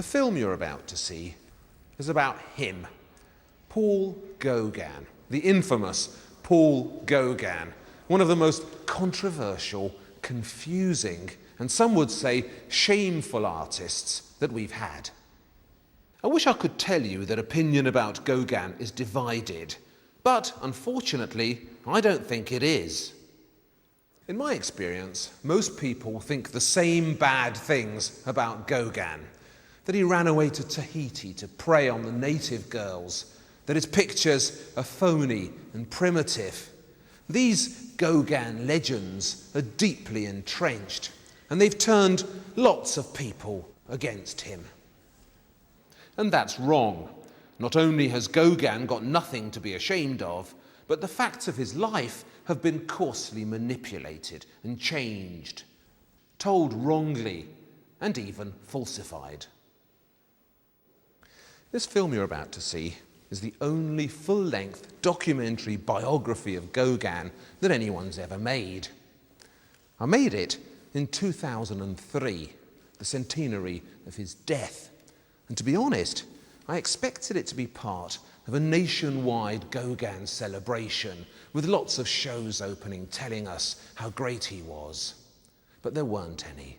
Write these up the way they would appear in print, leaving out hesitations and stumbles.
film you're about to see is about him, Paul Gauguin, the infamous Paul Gauguin, one of the most controversial, confusing, and some would say shameful artists that we've had. I wish I could tell you that opinion about Gauguin is divided, but unfortunately, I don't think it is. In my experience, most people think the same bad things about Gauguin, that he ran away to Tahiti to prey on the native girls, that his pictures are phony and primitive. These Gauguin legends are deeply entrenched, and they've turned lots of people against him. And that's wrong. Not only has Gauguin got nothing to be ashamed of, but the facts of his life have been coarsely manipulated and changed, told wrongly, and even falsified. This film you're about to see is the only full-length documentary biography of Gauguin that anyone's ever made. I made it in 2003, the centenary of his death. And to be honest, I expected it to be part of a nationwide Gauguin celebration with lots of shows opening telling us how great he was. But there weren't any.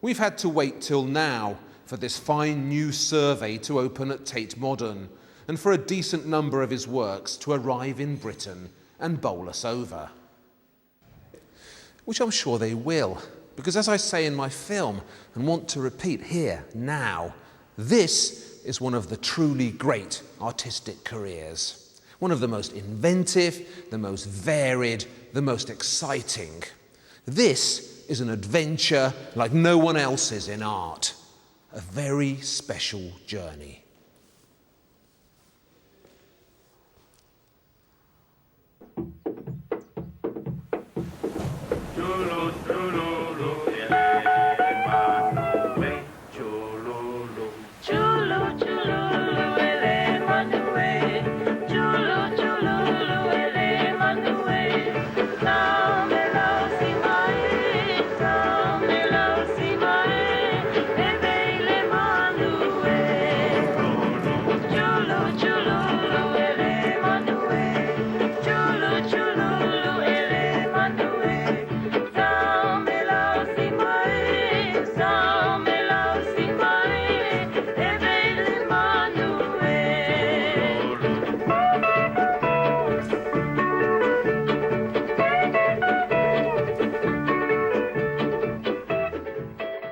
We've had to wait till now for this fine new survey to open at Tate Modern and for a decent number of his works to arrive in Britain and bowl us over. Which I'm sure they will, because as I say in my film, and want to repeat here, now, this is one of the truly great artistic careers. One of the most inventive, the most varied, the most exciting. This is an adventure like no one else's in art. A very special journey.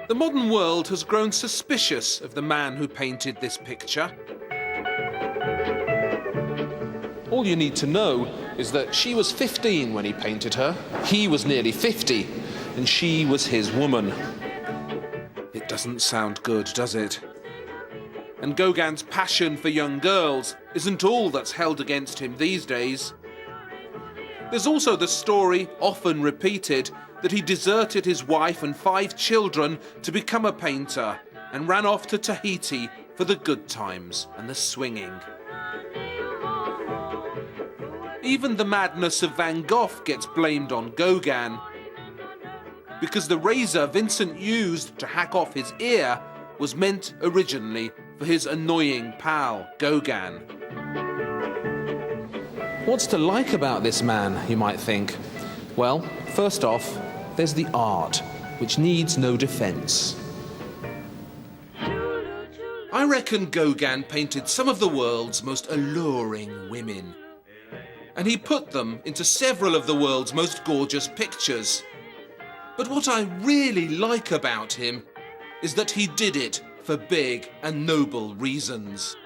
The modern world has grown suspicious of the man who painted this picture. All you need to know is that she was 15 when he painted her, he was nearly 50, and she was his woman. It doesn't sound good, does it? And Gauguin's passion for young girls isn't all that's held against him these days. There's also the story, often repeated, that he deserted his wife and 5 children to become a painter and ran off to Tahiti for the good times and the swinging. Even the madness of Van Gogh gets blamed on Gauguin, because the razor Vincent used to hack off his ear was meant originally for his annoying pal, Gauguin. What's to like about this man, you might think? Well, first off, there's the art, which needs no defense. I reckon Gauguin painted some of the world's most alluring women. And he put them into several of the world's most gorgeous pictures. But what I really like about him is that he did it for big and noble reasons.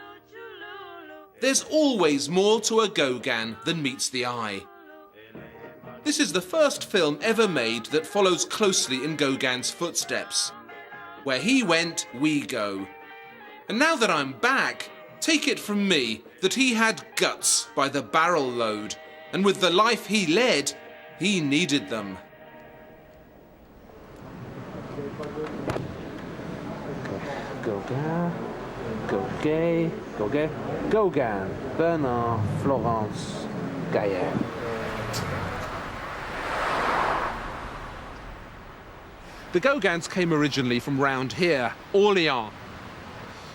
There's always more to a Gauguin than meets the eye. This is the first film ever made that follows closely in Gauguin's footsteps. Where he went, we go. And now that I'm back, take it from me that he had guts by the barrel load, and with the life he led, he needed them. Gauguin, Gauguin, Bernard, Florence, Gaillet. The Gauguins came originally from round here, Orléans.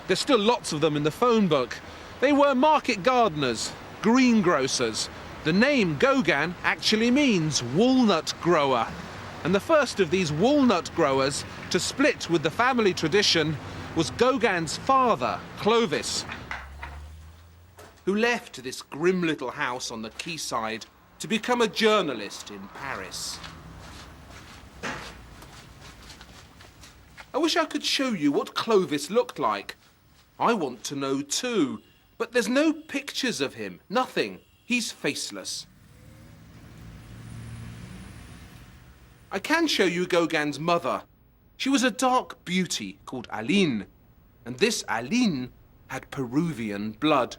There's still lots of them in the phone book. They were market gardeners, greengrocers. The name Gauguin actually means walnut grower. And the first of these walnut growers to split with the family tradition was Gauguin's father, Clovis, who left this grim little house on the quayside to become a journalist in Paris. I wish I could show you what Clovis looked like. I want to know too, but there's no pictures of him, nothing. He's faceless. I can show you Gauguin's mother. She was a dark beauty called Aline, and this Aline had Peruvian blood.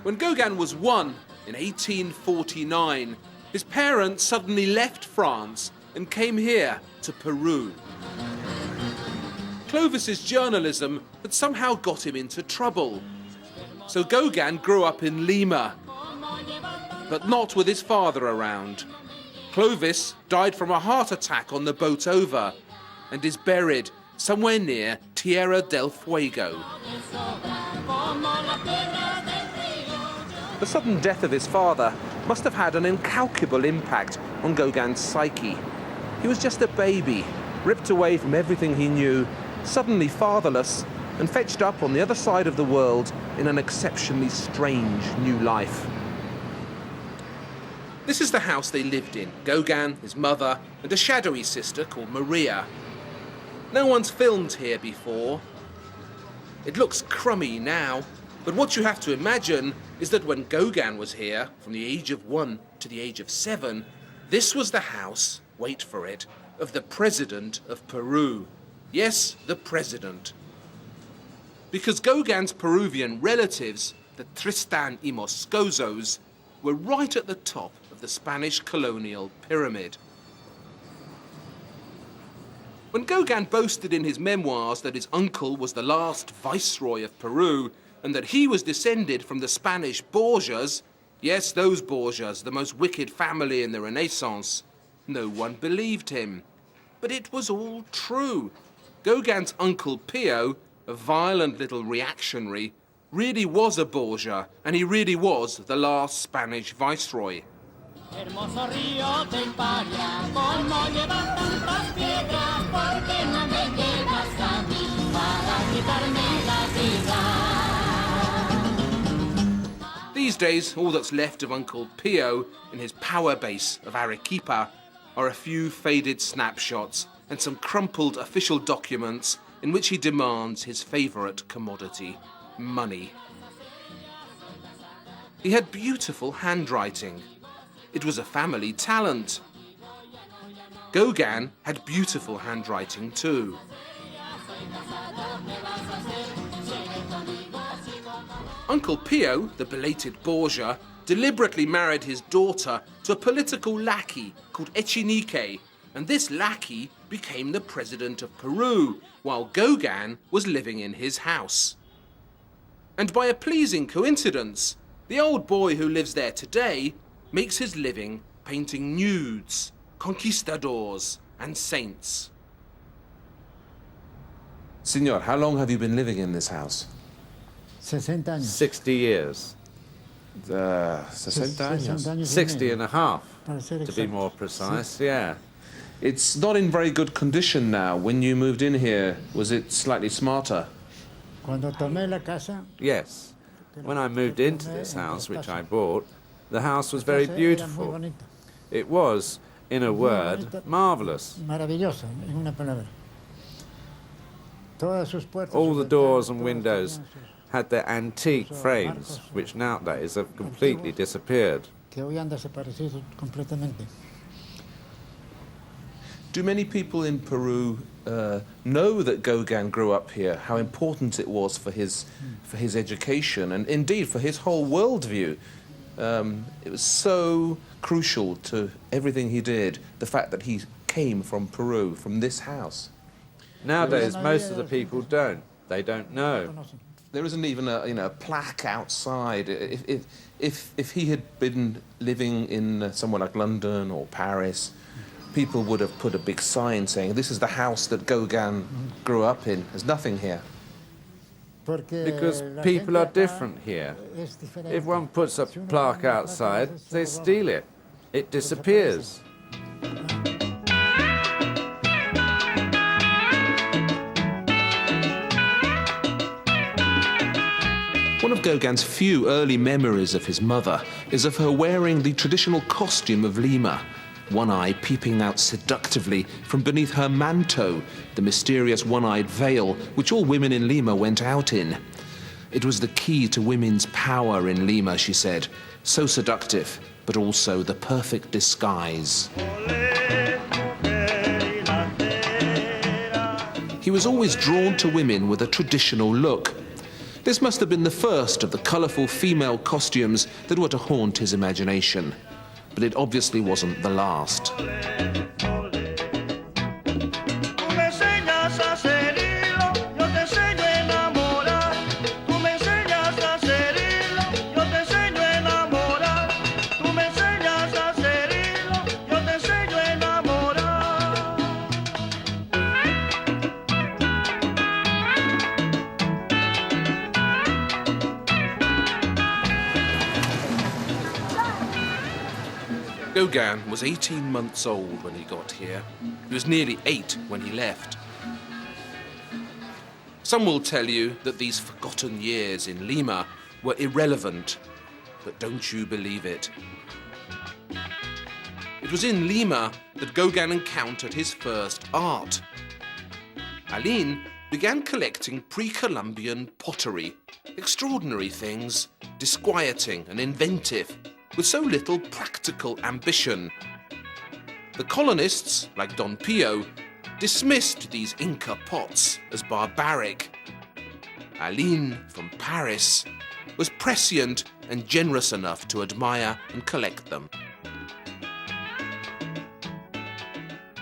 When Gauguin was 1 in 1849, his parents suddenly left France and came here to Peru. Clovis's journalism had somehow got him into trouble. So Gauguin grew up in Lima, but not with his father around. Clovis died from a heart attack on the boat over and is buried somewhere near Tierra del Fuego. The sudden death of his father must have had an incalculable impact on Gauguin's psyche. He was just a baby, ripped away from everything he knew, suddenly fatherless, and fetched up on the other side of the world in an exceptionally strange new life. This is the house they lived in, Gauguin, his mother, and a shadowy sister called Maria. No one's filmed here before. It looks crummy now, but what you have to imagine is that when Gauguin was here, from the age of 1 to the age of 7, this was the house, wait for it, of the president of Peru. Yes, the president. Because Gauguin's Peruvian relatives, the Tristan y Moscosos, were right at the top of the Spanish colonial pyramid. When Gauguin boasted in his memoirs that his uncle was the last viceroy of Peru and that he was descended from the Spanish Borgias, yes, those Borgias, the most wicked family in the Renaissance, no one believed him. But it was all true. Gauguin's Uncle Pio, a violent little reactionary, really was a Borgia, and he really was the last Spanish viceroy. These days, all that's left of Uncle Pio in his power base of Arequipa are a few faded snapshots and some crumpled official documents in which he demands his favourite commodity, money. He had beautiful handwriting. It was a family talent. Gauguin had beautiful handwriting too. Uncle Pio, the belated Borgia, deliberately married his daughter to a political lackey called Echenique, and this lackey became the president of Peru, while Gauguin was living in his house. And by a pleasing coincidence, the old boy who lives there today makes his living painting nudes, conquistadors, and saints. Signor, how long have you been living in this house? 60 years. 60 años. 60 and a half, to be more precise, yeah. It's not in very good condition now. When you moved in here, was it slightly smarter? Yes. When I moved into this house, which I bought, the house was very beautiful. It was, in a word, marvellous. All the doors and windows had their antique frames, which nowadays have completely disappeared. Do many people in Peru know that Gauguin grew up here, how important it was for his education and indeed for his whole worldview? It was so crucial to everything he did, the fact that he came from Peru, from this house. Nowadays, most of the people don't. They don't know. There isn't even a plaque outside. If he had been living in somewhere like London or Paris, people would have put a big sign saying, "This is the house that Gauguin grew up in. There's nothing here." Because people are different here. If one puts a plaque outside, they steal it. It disappears. One of Gauguin's few early memories of his mother is of her wearing the traditional costume of Lima, one eye peeping out seductively from beneath her manto, the mysterious one-eyed veil which all women in Lima went out in. It was the key to women's power in Lima, she said, so seductive, but also the perfect disguise. He was always drawn to women with a traditional look. This must have been the first of the colourful female costumes that were to haunt his imagination. But it obviously wasn't the last. Gauguin was 18 months old when he got here. He was nearly 8 when he left. Some will tell you that these forgotten years in Lima were irrelevant, but don't you believe it. It was in Lima that Gauguin encountered his first art. Aline began collecting pre-Columbian pottery, extraordinary things, disquieting and inventive, with so little practical ambition. The colonists, like Don Pio, dismissed these Inca pots as barbaric. Aline, from Paris, was prescient and generous enough to admire and collect them.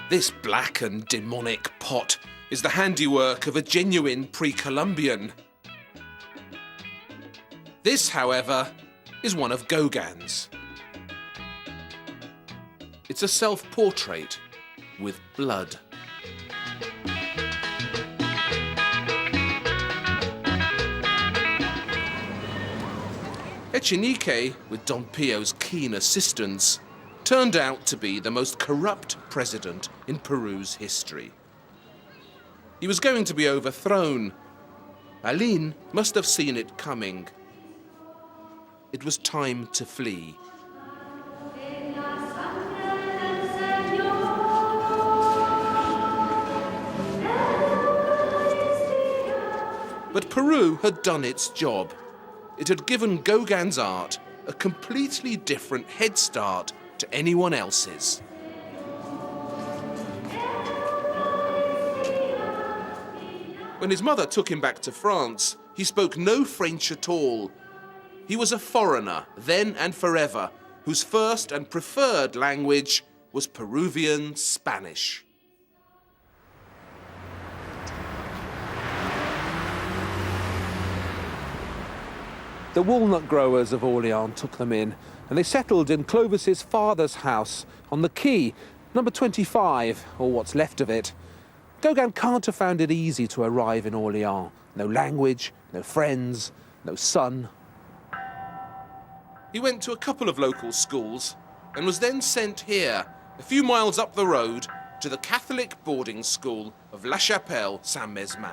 This black and demonic pot is the handiwork of a genuine pre-Columbian. This, however, is one of Gauguin's. It's a self-portrait with blood. Echenique, with Don Pio's keen assistance, turned out to be the most corrupt president in Peru's history. He was going to be overthrown. Aline must have seen it coming. It was time to flee. But Peru had done its job. It had given Gauguin's art a completely different head start to anyone else's. When his mother took him back to France, he spoke no French at all. He was a foreigner, then and forever, whose first and preferred language was Peruvian Spanish. The walnut growers of Orléans took them in, and they settled in Clovis's father's house on the quay, number 25, or what's left of it. Gauguin can't have found it easy to arrive in Orléans. No language, no friends, no sun. He went to a couple of local schools and was then sent here, a few miles up the road, to the Catholic boarding school of La Chapelle Saint-Mesmin.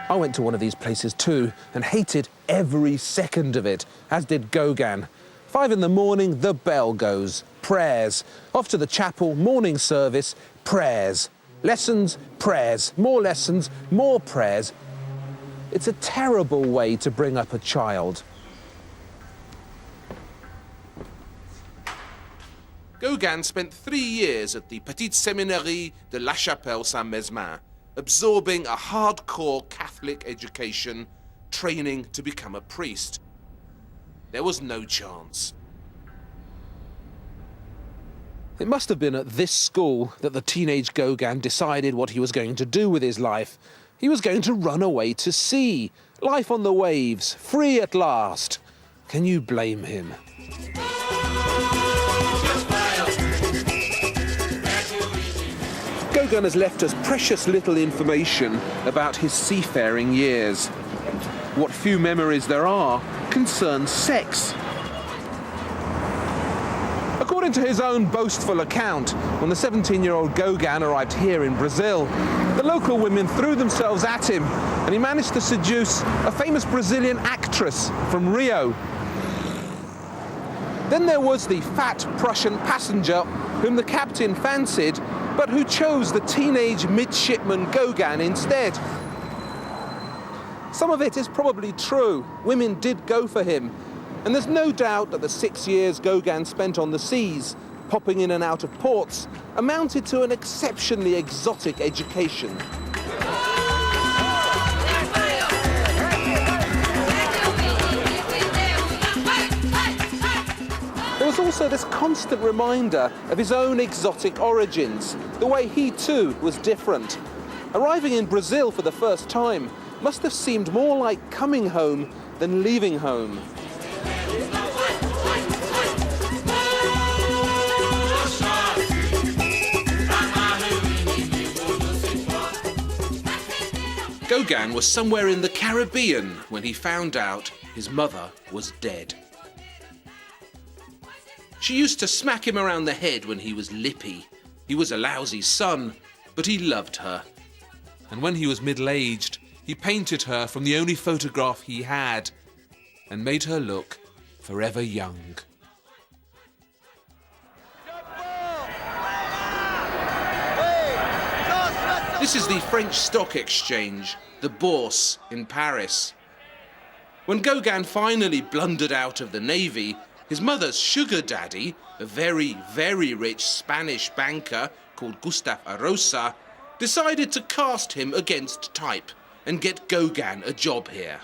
I went to one of these places too and hated every second of it, as did Gauguin. 5 in the morning, the bell goes. Prayers. Off to the chapel, morning service, prayers. Lessons, prayers. More lessons, more prayers. It's a terrible way to bring up a child. Gauguin spent 3 years at the Petite Séminarie de La Chapelle Saint-Mesmin, absorbing a hardcore Catholic education, training to become a priest. There was no chance. It must have been at this school that the teenage Gauguin decided what he was going to do with his life. He was going to run away to sea. Life on the waves, free at last. Can you blame him? Gauguin has left us precious little information about his seafaring years. What few memories there are concern sex. According to his own boastful account, when the 17-year-old Gauguin arrived here in Brazil, the local women threw themselves at him and he managed to seduce a famous Brazilian actress from Rio. Then there was the fat Prussian passenger whom the captain fancied, but who chose the teenage midshipman Gauguin instead. Some of it is probably true. Women did go for him. And there's no doubt that the 6 years Gauguin spent on the seas, popping in and out of ports, amounted to an exceptionally exotic education. There was also this constant reminder of his own exotic origins, the way he too was different. Arriving in Brazil for the first time must have seemed more like coming home than leaving home. Gauguin was somewhere in the Caribbean when he found out his mother was dead. She used to smack him around the head when he was lippy. He was a lousy son, but he loved her. And when he was middle-aged, he painted her from the only photograph he had and made her look forever young. This is the French stock exchange, the Bourse in Paris. When Gauguin finally blundered out of the Navy, his mother's sugar daddy, a very, very rich Spanish banker called Gustave Arosa, decided to cast him against type and get Gauguin a job here.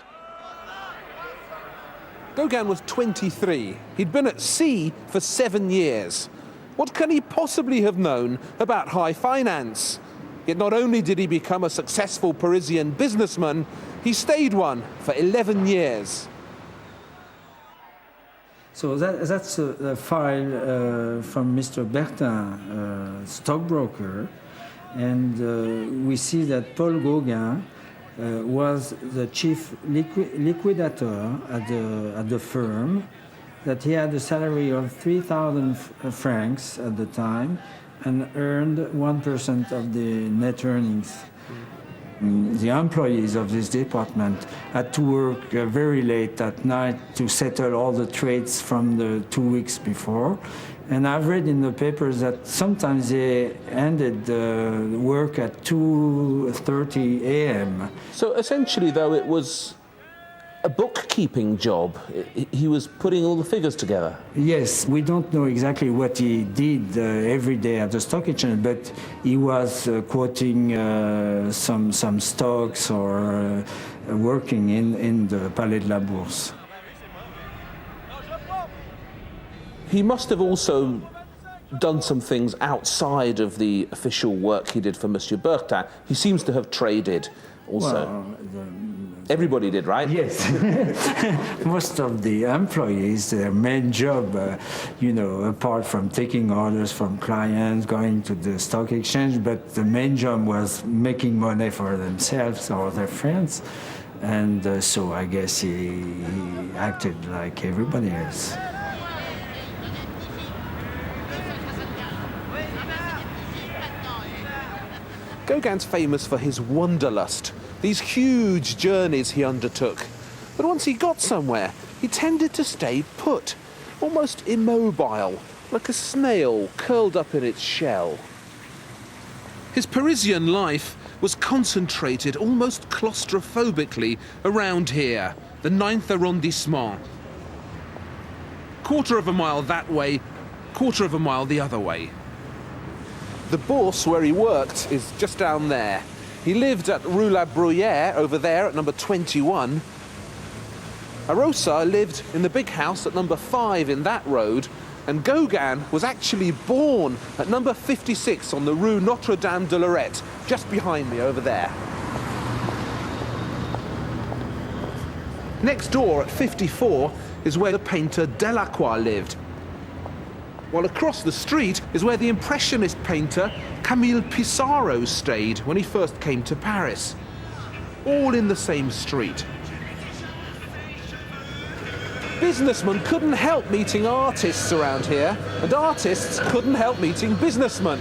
Gauguin was 23. He'd been at sea for 7 years. What can he possibly have known about high finance? Yet not only did he become a successful Parisian businessman, he stayed one for 11 years. So that's a file from Mr. Bertin, stockbroker, and we see that Paul Gauguin was the chief liquidator at the firm, that he had a salary of 3,000 francs at the time, and earned 1% of the net earnings. The employees of this department had to work very late at night to settle all the trades from the 2 weeks before. And I've read in the papers that sometimes they ended work at 2:30 a.m. So essentially, though, it was a bookkeeping job. He was putting all the figures together. Yes, we don't know exactly what he did every day at the stock exchange, but he was quoting some stocks or working in the Palais de la Bourse. He must have also done some things outside of the official work he did for Monsieur Bertin. He seems to have traded also. Well, everybody did, right? Yes. Most of the employees, their main job, apart from taking orders from clients, going to the stock exchange, but the main job was making money for themselves or their friends. And so I guess he acted like everybody else. Gauguin's famous for his wanderlust, these huge journeys he undertook. But once he got somewhere, he tended to stay put, almost immobile, like a snail curled up in its shell. His Parisian life was concentrated almost claustrophobically around here, the 9th arrondissement. Quarter of a mile that way, quarter of a mile the other way. The Bourse where he worked is just down there. He lived at Rue La Bruyère, over there at number 21. Arosa lived in the big house at number 5 in that road, And Gauguin was actually born at number 56 on the Rue Notre-Dame de Lorette, just behind me over there. Next door at 54 is where the painter Delacroix lived, while across the street is where the Impressionist painter Camille Pissarro stayed when he first came to Paris. All in the same street. Businessmen couldn't help meeting artists around here, and artists couldn't help meeting businessmen.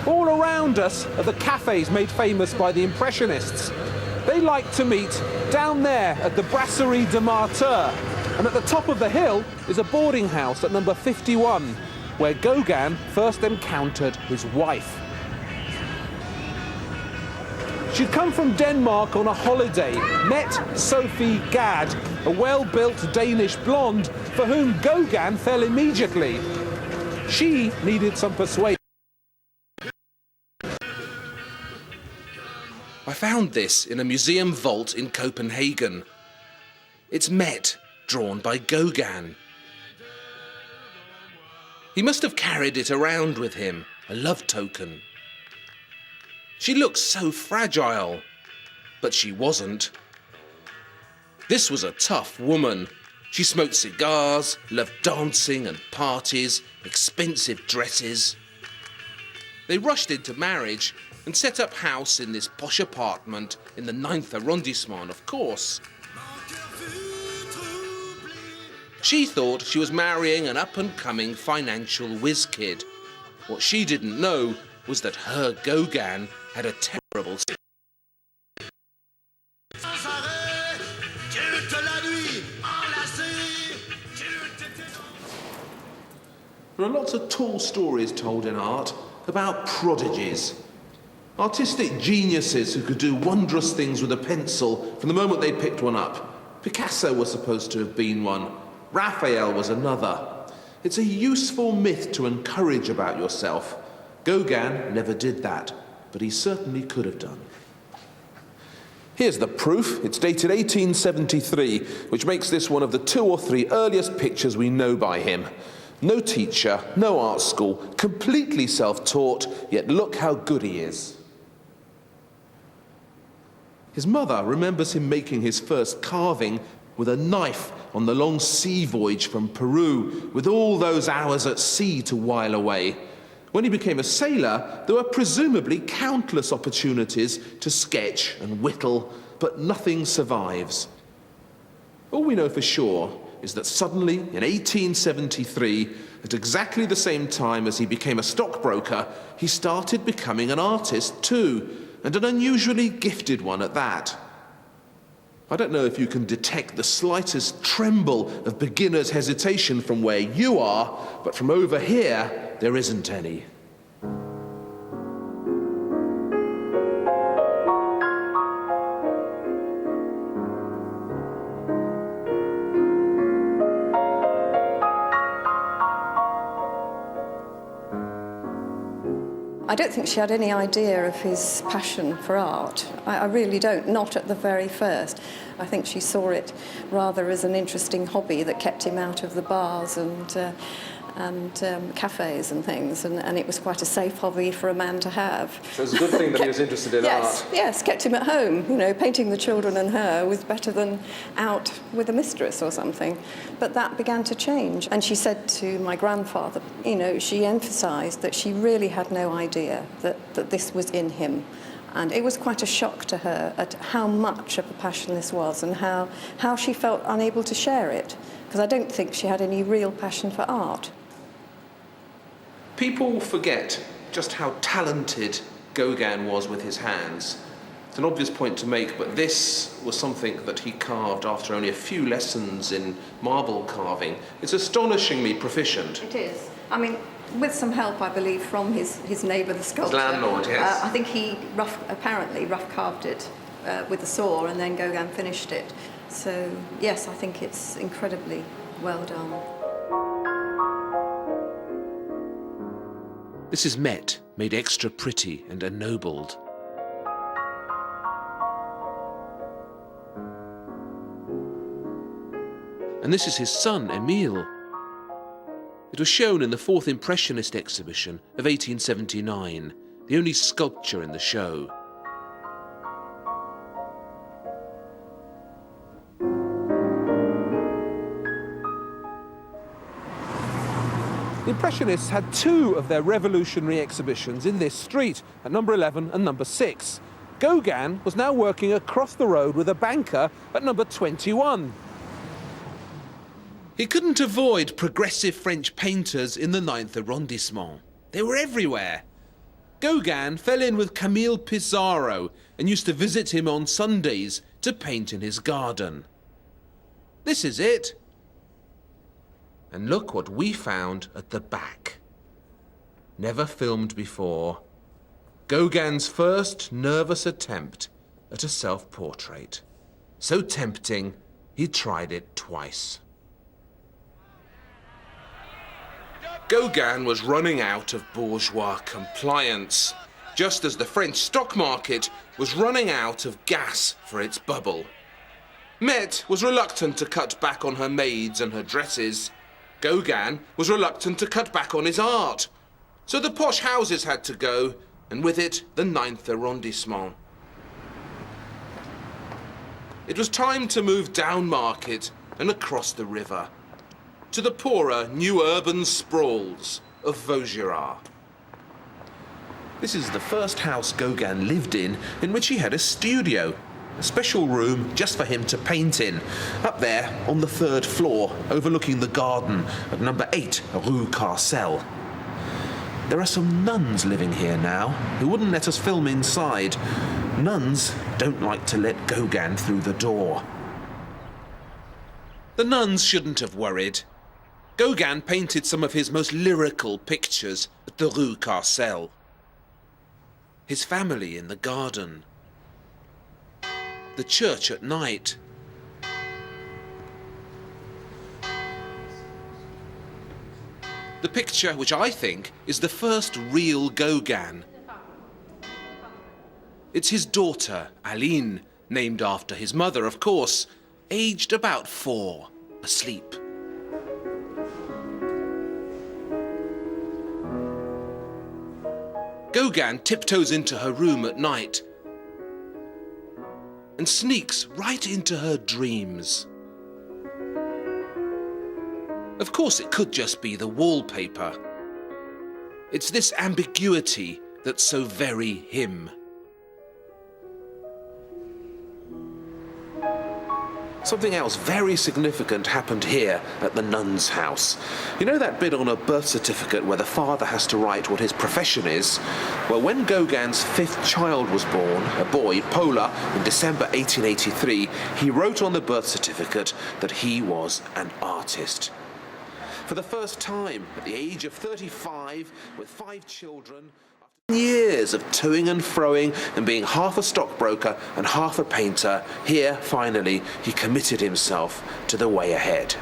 All around us are the cafes made famous by the Impressionists. They liked to meet down there at the Brasserie de Martyr, and at the top of the hill is a boarding house at number 51, where Gauguin first encountered his wife. She'd come from Denmark on a holiday, met Sophie Gad, a well-built Danish blonde for whom Gauguin fell immediately. She needed some persuasion. I found this in a museum vault in Copenhagen. It's Met, drawn by Gauguin. He must have carried it around with him, a love token. She looked so fragile, but she wasn't. This was a tough woman. She smoked cigars, loved dancing and parties, expensive dresses. They rushed into marriage and set up house in this posh apartment in the 9th arrondissement, of course. She thought she was marrying an up-and-coming financial whiz kid. What she didn't know was that her Gauguin had a terrible secret. There are lots of tall stories told in art about prodigies. Artistic geniuses who could do wondrous things with a pencil from the moment they picked one up. Picasso was supposed to have been one. Raphael was another. It's a useful myth to encourage about yourself. Gauguin never did that, but he certainly could have done. Here's the proof. It's dated 1873, which makes this one of the 2 or 3 earliest pictures we know by him. No teacher, no art school, completely self-taught, yet look how good he is. His mother remembers him making his first carving with a knife on the long sea voyage from Peru, with all those hours at sea to while away. When he became a sailor, there were presumably countless opportunities to sketch and whittle, but nothing survives. All we know for sure is that suddenly, in 1873, at exactly the same time as he became a stockbroker, he started becoming an artist too, and an unusually gifted one at that. I don't know if you can detect the slightest tremble of beginner's hesitation from where you are, but from over here, there isn't any. I don't think she had any idea of his passion for art. I really don't, not at the very first. I think she saw it rather as an interesting hobby that kept him out of the bars and cafes and things, and it was quite a safe hobby for a man to have. So it's a good thing that he was interested in art. Yes, kept him at home. You know, painting the children and her was better than out with a mistress or something. But that began to change. And she said to my grandfather, you know, she emphasised that she really had no idea that this was in him. And it was quite a shock to her at how much of a passion this was and how she felt unable to share it. Because I don't think she had any real passion for art. People forget just how talented Gauguin was with his hands. It's an obvious point to make, but this was something that he carved after only a few lessons in marble carving. It's astonishingly proficient. It is. I mean, with some help, I believe, from his neighbour, the sculptor. His landlord, yes. I think he apparently rough carved it with a saw, and then Gauguin finished it. So, yes, I think it's incredibly well done. This is Met, made extra pretty and ennobled. And this is his son, Emile. It was shown in the Fourth Impressionist exhibition of 1879, the only sculpture in the show. The Impressionists had two of their revolutionary exhibitions in this street, at number 11 and number 6. Gauguin was now working across the road with a banker at number 21. He couldn't avoid progressive French painters in the 9th arrondissement. They were everywhere. Gauguin fell in with Camille Pissarro and used to visit him on Sundays to paint in his garden. This is it. And look what we found at the back. Never filmed before. Gauguin's first nervous attempt at a self-portrait. So tempting, he tried it twice. Gauguin was running out of bourgeois compliance, just as the French stock market was running out of gas for its bubble. Met was reluctant to cut back on her maids and her dresses. Gauguin was reluctant to cut back on his art. So the posh houses had to go, and with it, the 9th arrondissement. It was time to move down market and across the river, to the poorer new urban sprawls of Vaugirard. This is the first house Gauguin lived in which he had a studio, a special room just for him to paint in, up there on the 3rd floor, overlooking the garden at number 8 Rue Carcel. There are some nuns living here now who wouldn't let us film inside. Nuns don't like to let Gauguin through the door. The nuns shouldn't have worried. Gauguin painted some of his most lyrical pictures at the Rue Carcel. His family in the garden. The church at night. The picture, which I think is the first real Gauguin. It's his daughter, Aline, named after his mother, of course, aged about 4, asleep. Gauguin tiptoes into her room at night and sneaks right into her dreams. Of course, it could just be the wallpaper. It's this ambiguity that's so very him. Something else very significant happened here at the nun's house. You know that bit on a birth certificate where the father has to write what his profession is? Well, when Gauguin's 5th child was born, a boy, Paula, in December 1883, he wrote on the birth certificate that he was an artist. For the first time, at the age of 35, with 5 children, after years of toing and froing and being half a stockbroker and half a painter, here, finally, he committed himself to the way ahead.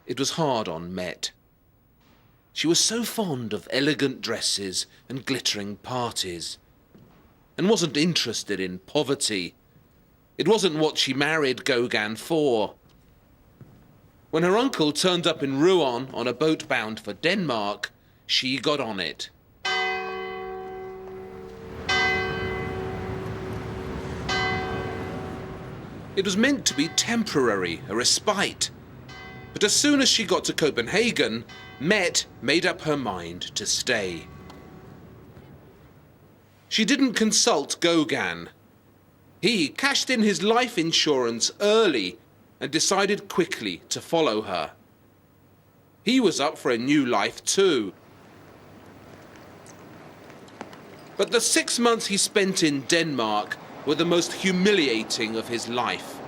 It was hard on Met. She was so fond of elegant dresses and glittering parties, and wasn't interested in poverty. It wasn't what she married Gauguin for. When her uncle turned up in Rouen on a boat bound for Denmark, she got on it. It was meant to be temporary, a respite. But as soon as she got to Copenhagen, Met made up her mind to stay. She didn't consult Gauguin. He cashed in his life insurance early and decided quickly to follow her. He was up for a new life too. But the 6 months he spent in Denmark were the most humiliating of his life.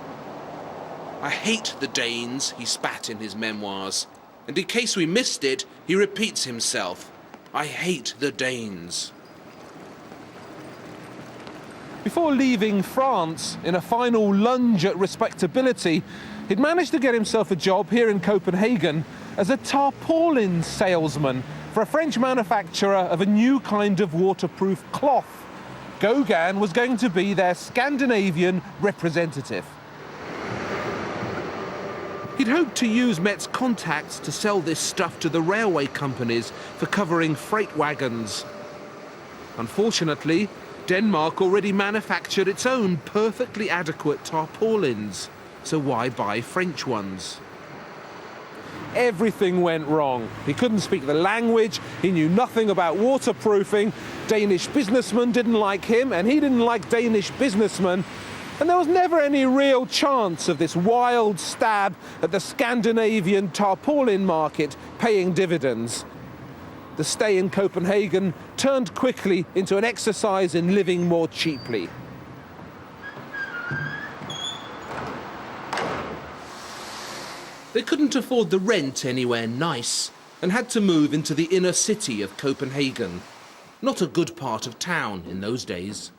I hate the Danes, he spat in his memoirs, and in case we missed it, he repeats himself, I hate the Danes. Before leaving France in a final lunge at respectability, he'd managed to get himself a job here in Copenhagen as a tarpaulin salesman for a French manufacturer of a new kind of waterproof cloth. Gauguin was going to be their Scandinavian representative. He'd hoped to use Met's contacts to sell this stuff to the railway companies for covering freight wagons. Unfortunately, Denmark already manufactured its own perfectly adequate tarpaulins, so why buy French ones? Everything went wrong. He couldn't speak the language, he knew nothing about waterproofing, Danish businessmen didn't like him, and he didn't like Danish businessmen, and there was never any real chance of this wild stab at the Scandinavian tarpaulin market paying dividends. The stay in Copenhagen turned quickly into an exercise in living more cheaply. They couldn't afford the rent anywhere nice and had to move into the inner city of Copenhagen. Not a good part of town in those days.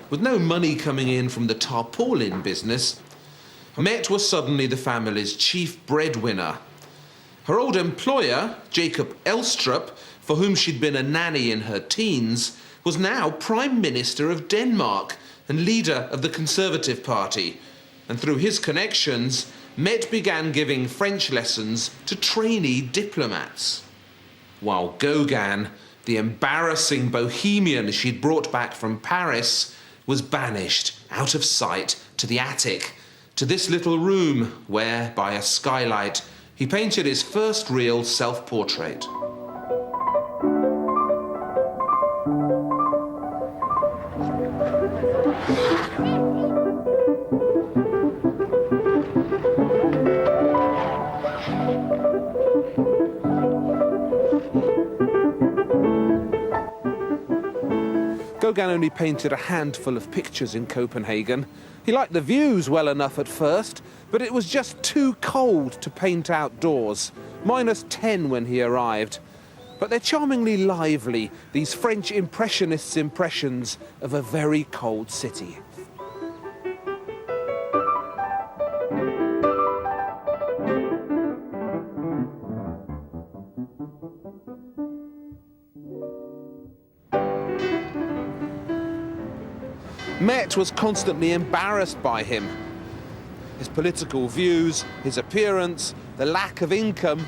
With no money coming in from the tarpaulin business, Met was suddenly the family's chief breadwinner. Her old employer, Jacob Elstrup, for whom she'd been a nanny in her teens, was now Prime Minister of Denmark and leader of the Conservative Party. And through his connections, Met began giving French lessons to trainee diplomats. While Gauguin, the embarrassing bohemian she'd brought back from Paris, was banished out of sight to the attic, to this little room where, by a skylight, he painted his first real self-portrait. Gauguin only painted a handful of pictures in Copenhagen. He liked the views well enough at first, but it was just too cold to paint outdoors. -10 when he arrived. But they're charmingly lively, these French Impressionists' impressions of a very cold city. Met was constantly embarrassed by him. His political views, his appearance, the lack of income,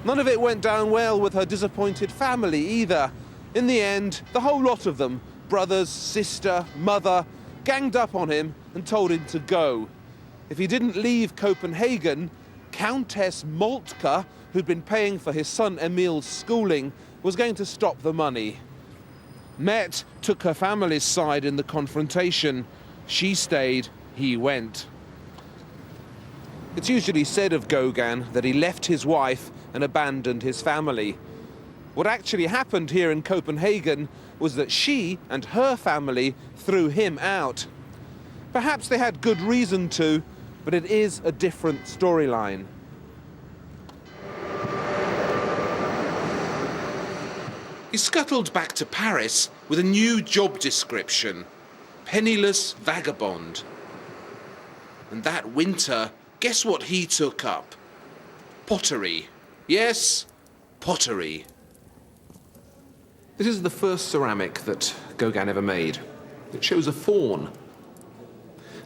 none of it went down well with her disappointed family either. In the end, the whole lot of them, brothers, sister, mother, ganged up on him and told him to go. If he didn't leave Copenhagen, Countess Moltke, who'd been paying for his son Emil's schooling, was going to stop the money. Met took her family's side in the confrontation. She stayed, he went. It's usually said of Gauguin that he left his wife and abandoned his family. What actually happened here in Copenhagen was that she and her family threw him out. Perhaps they had good reason to, but it is a different storyline. He scuttled back to Paris with a new job description: penniless vagabond. And that winter, guess what he took up? Pottery. Yes, pottery. This is the first ceramic that Gauguin ever made. It shows a faun.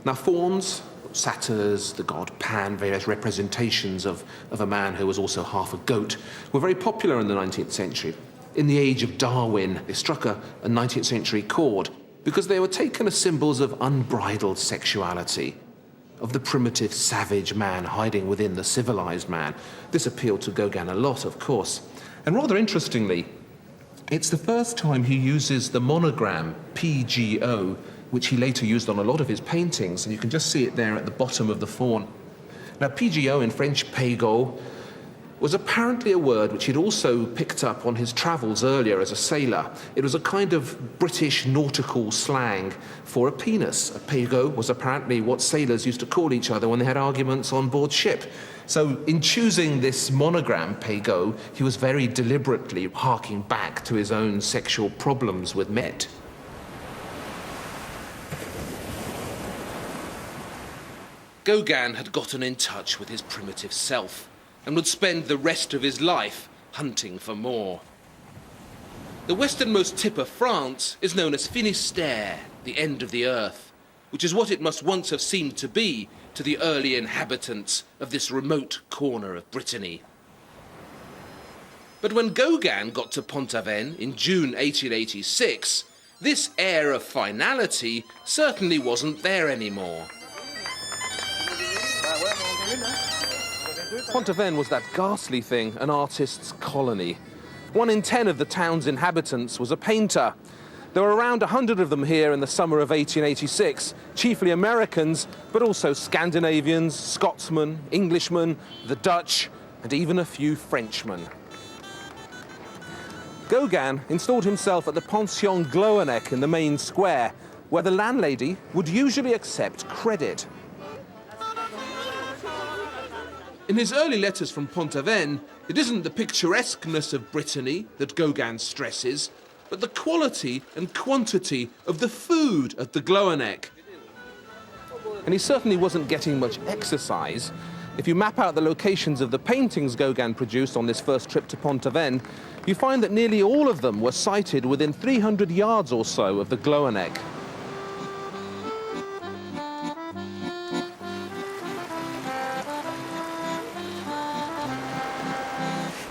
Now fauns, satyrs, the god Pan, various representations of a man who was also half a goat, were very popular in the 19th century. In the age of Darwin, they struck a 19th century chord because they were taken as symbols of unbridled sexuality, of the primitive savage man hiding within the civilized man. This appealed to Gauguin a lot, of course. And rather interestingly, it's the first time he uses the monogram PGO, which he later used on a lot of his paintings, and you can just see it there at the bottom of the faun. Now, PGO in French, Pego, was apparently a word which he'd also picked up on his travels earlier as a sailor. It was a kind of British nautical slang for a penis. A pego was apparently what sailors used to call each other when they had arguments on board ship. So in choosing this monogram, Pego, he was very deliberately harking back to his own sexual problems with Met. Gauguin had gotten in touch with his primitive self and would spend the rest of his life hunting for more. The westernmost tip of France is known as Finistère, the end of the earth. which is what it must once have seemed to be to the early inhabitants of this remote corner of Brittany. But when Gauguin got to Pont-Aven in June 1886, this air of finality certainly wasn't there anymore. Pont-Aven was that ghastly thing, an artist's colony. 1 in 10 of the town's inhabitants was a painter. There were around 100 of them here in the summer of 1886, chiefly Americans, but also Scandinavians, Scotsmen, Englishmen, the Dutch, and even a few Frenchmen. Gauguin installed himself at the Pension Gloanec in the main square, where the landlady would usually accept credit. In his early letters from Pont-Aven, it isn't the picturesqueness of Brittany that Gauguin stresses, but the quality and quantity of the food at the Gloanec. And he certainly wasn't getting much exercise. If you map out the locations of the paintings Gauguin produced on this first trip to Pont-Aven, you find that nearly all of them were sited within 300 yards or so of the Gloanec.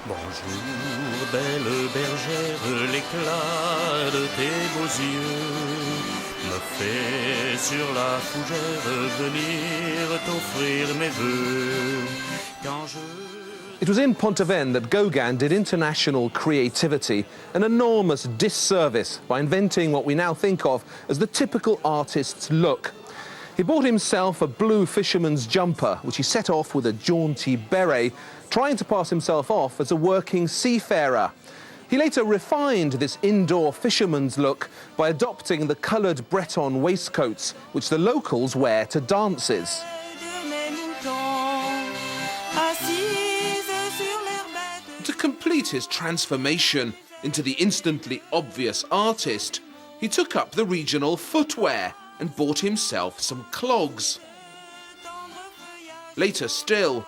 Bonjour, belle bergère, l'éclat de tes beaux yeux me fait sur la fougère venir t'offrir mes vœux. Quand je... It was in Pont-Aven that Gauguin did international creativity an enormous disservice by inventing what we now think of as the typical artist's look. He bought himself a blue fisherman's jumper, which he set off with a jaunty beret, trying to pass himself off as a working seafarer. He later refined this indoor fisherman's look by adopting the coloured Breton waistcoats, which the locals wear to dances. To complete his transformation into the instantly obvious artist, he took up the regional footwear and bought himself some clogs. Later still,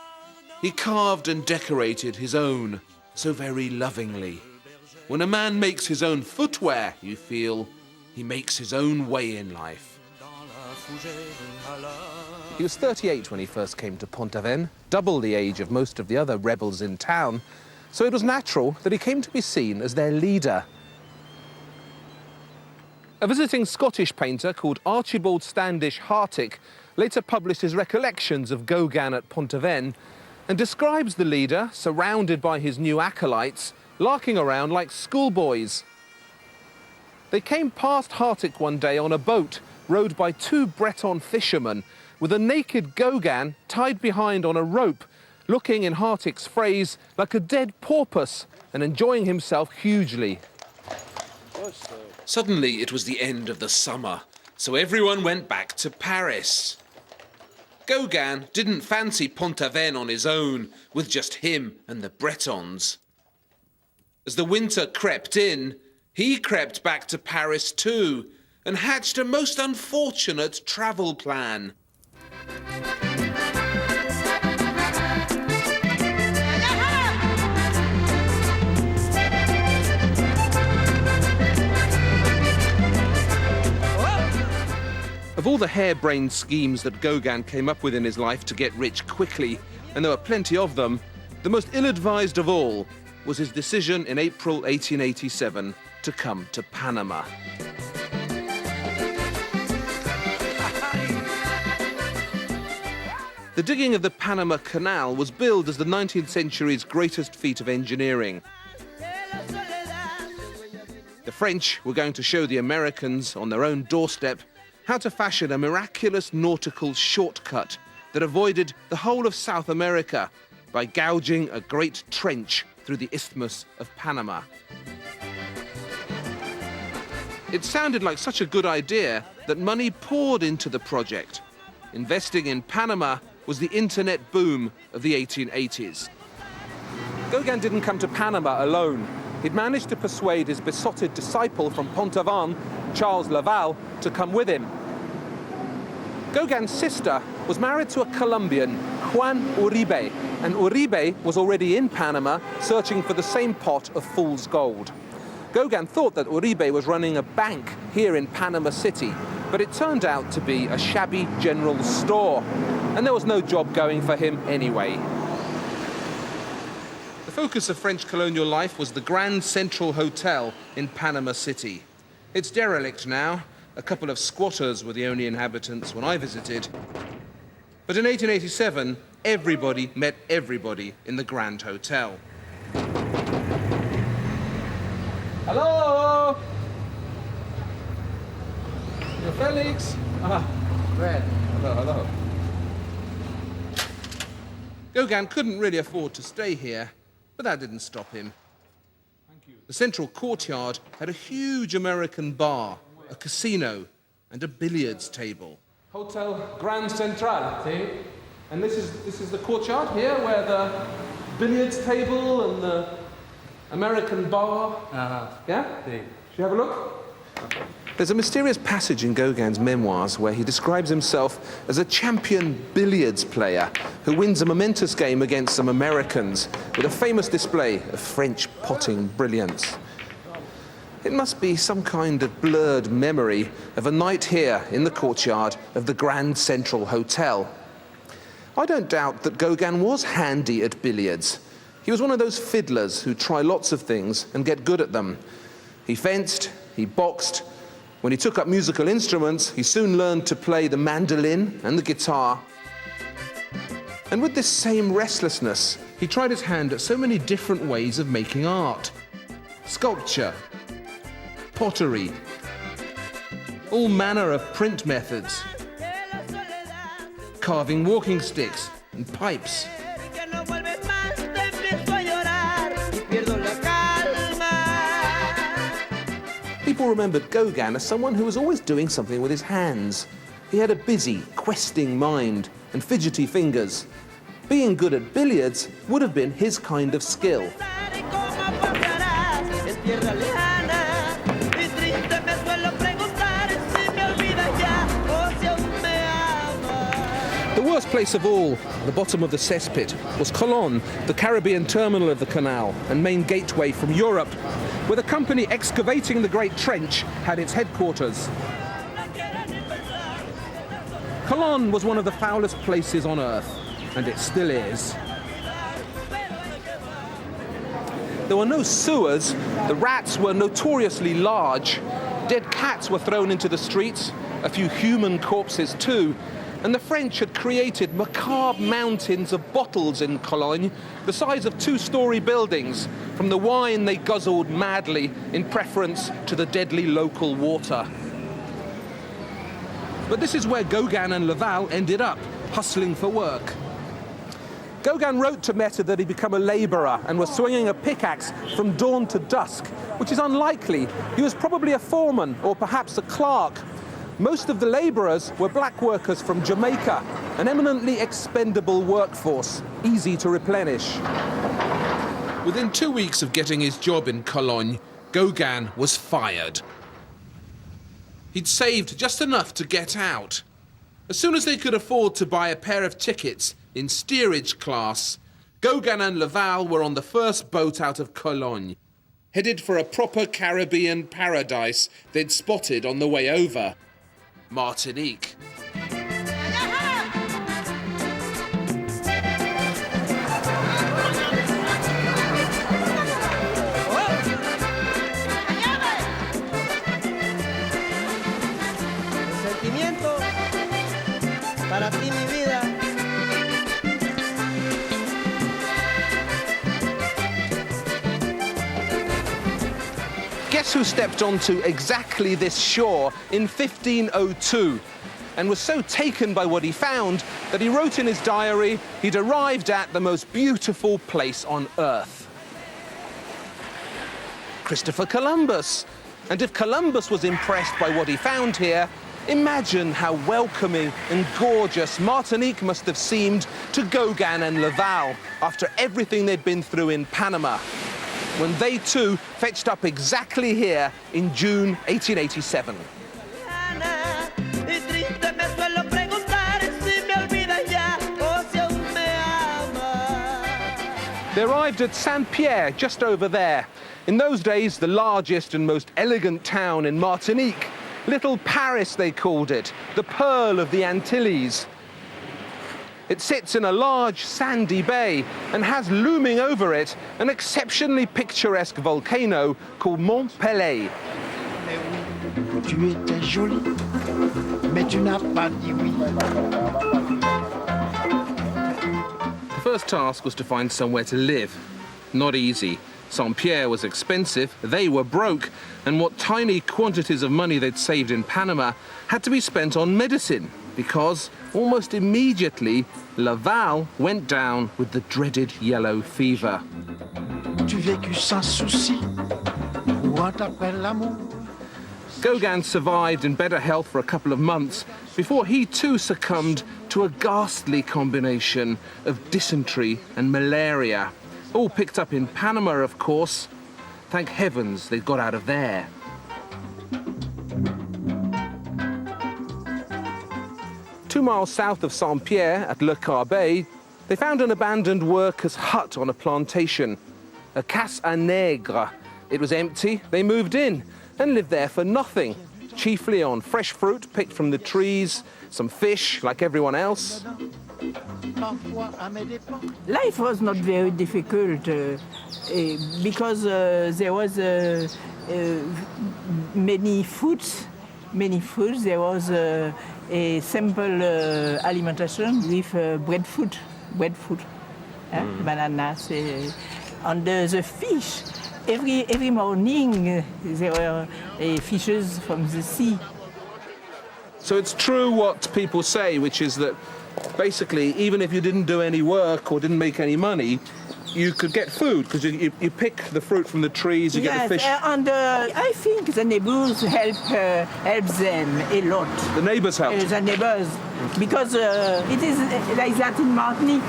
he carved and decorated his own so very lovingly. When a man makes his own footwear, you feel, he makes his own way in life. He was 38 when he first came to Pont-Aven, double the age of most of the other rebels in town, so it was natural that he came to be seen as their leader. A visiting Scottish painter called Archibald Standish Hartick later published his recollections of Gauguin at Pont-Aven and describes the leader, surrounded by his new acolytes, larking around like schoolboys. They came past Hartick one day on a boat rowed by 2 Breton fishermen with a naked Gauguin tied behind on a rope, looking, in Hartick's phrase, like a dead porpoise and enjoying himself hugely. Suddenly it was the end of the summer, so everyone went back to Paris. Gauguin didn't fancy Pont-Aven on his own, with just him and the Bretons. As the winter crept in, he crept back to Paris too, and hatched a most unfortunate travel plan. Of all the harebrained schemes that Gauguin came up with in his life to get rich quickly, and there were plenty of them, the most ill-advised of all was his decision in April 1887 to come to Panama. The digging of the Panama Canal was billed as the 19th century's greatest feat of engineering. The French were going to show the Americans on their own doorstep how to fashion a miraculous nautical shortcut that avoided the whole of South America by gouging a great trench through the Isthmus of Panama. It sounded like such a good idea that money poured into the project. Investing in Panama was the internet boom of the 1880s. Gauguin didn't come to Panama alone. He'd managed to persuade his besotted disciple from Pont-Aven, Charles Laval, to come with him. Gauguin's sister was married to a Colombian, Juan Uribe, and Uribe was already in Panama searching for the same pot of fool's gold. Gauguin thought that Uribe was running a bank here in Panama City, but it turned out to be a shabby general store, and there was no job going for him anyway. The focus of French colonial life was the Grand Central Hotel in Panama City. It's derelict now. A couple of squatters were the only inhabitants when I visited. But in 1887, everybody met everybody in the Grand Hotel. Hello? You're Felix? Red. Hello, hello. Gauguin couldn't really afford to stay here, but that didn't stop him. The central courtyard had a huge American bar, a casino, and a billiards table. Hotel Grand Central, see? And this is the courtyard here, where the billiards table and the American bar. Yeah? See. Should you have a look? There's a mysterious passage in Gauguin's memoirs where he describes himself as a champion billiards player who wins a momentous game against some Americans with a famous display of French potting brilliance. It must be some kind of blurred memory of a night here in the courtyard of the Grand Central Hotel. I don't doubt that Gauguin was handy at billiards. He was one of those fiddlers who try lots of things and get good at them. He fenced, he boxed. When he took up musical instruments, he soon learned to play the mandolin and the guitar. And with this same restlessness, he tried his hand at so many different ways of making art. Sculpture, pottery, all manner of print methods, carving walking sticks and pipes. People remembered Gauguin as someone who was always doing something with his hands. He had a busy, questing mind and fidgety fingers. Being good at billiards would have been his kind of skill. The worst place of all, the bottom of the cesspit, was Colón, the Caribbean terminal of the canal and main gateway from Europe, where the company excavating the Great Trench had its headquarters. Colón was one of the foulest places on Earth, and it still is. There were no sewers, the rats were notoriously large, dead cats were thrown into the streets, a few human corpses too, and the French had created macabre mountains of bottles in Cologne, the size of two-story buildings, from the wine they guzzled madly in preference to the deadly local water. But this is where Gauguin and Laval ended up, hustling for work. Gauguin wrote to Mette that he'd become a labourer and was swinging a pickaxe from dawn to dusk, which is unlikely. He was probably a foreman or perhaps a clerk. Most of the labourers were black workers from Jamaica, an eminently expendable workforce, easy to replenish. Within 2 weeks of getting his job in Cologne, Gauguin was fired. He'd saved just enough to get out. As soon as they could afford to buy a pair of tickets in steerage class, Gauguin and Laval were on the first boat out of Cologne, headed for a proper Caribbean paradise they'd spotted on the way over. Martinique. Sentimiento para ti, mi vida. Guess who stepped onto exactly this shore in 1502 and was so taken by what he found that he wrote in his diary he'd arrived at the most beautiful place on Earth. Christopher Columbus. And if Columbus was impressed by what he found here, imagine how welcoming and gorgeous Martinique must have seemed to Gauguin and Laval after everything they'd been through in Panama, when they too fetched up exactly here in June 1887. They arrived at Saint-Pierre, just over there. In those days, the largest and most elegant town in Martinique. Little Paris, they called it, the pearl of the Antilles. It sits in a large sandy bay and has looming over it an exceptionally picturesque volcano called Mont Pelée. Tu étais jolie, mais tu n'as pas dit oui. The first task was to find somewhere to live. Not easy. Saint-Pierre was expensive, they were broke, and what tiny quantities of money they'd saved in Panama had to be spent on medicine, because almost immediately, Laval went down with the dreaded yellow fever. Tu vécu sans souci, courant après l'amour. Gauguin survived in better health for a couple of months before he too succumbed to a ghastly combination of dysentery and malaria. All picked up in Panama, of course. Thank heavens they got out of there. Two miles south of Saint-Pierre, at Le Carbet, they found an abandoned worker's hut on a plantation, a Casse à Nègre. It was empty, they moved in and lived there for nothing, chiefly on fresh fruit picked from the trees, some fish, like everyone else. Life was not very difficult because there was many foods. There was a simple alimentation with breadfruit, bananas, and the fish. Every morning there were fishes from the sea. So it's true what people say, which is that basically, even if you didn't do any work or didn't make any money, you could get food, because you pick the fruit from the trees, you get the fish. And I think the neighbors help them a lot. The neighbours help? The neighbors, because it is like that in Martinique.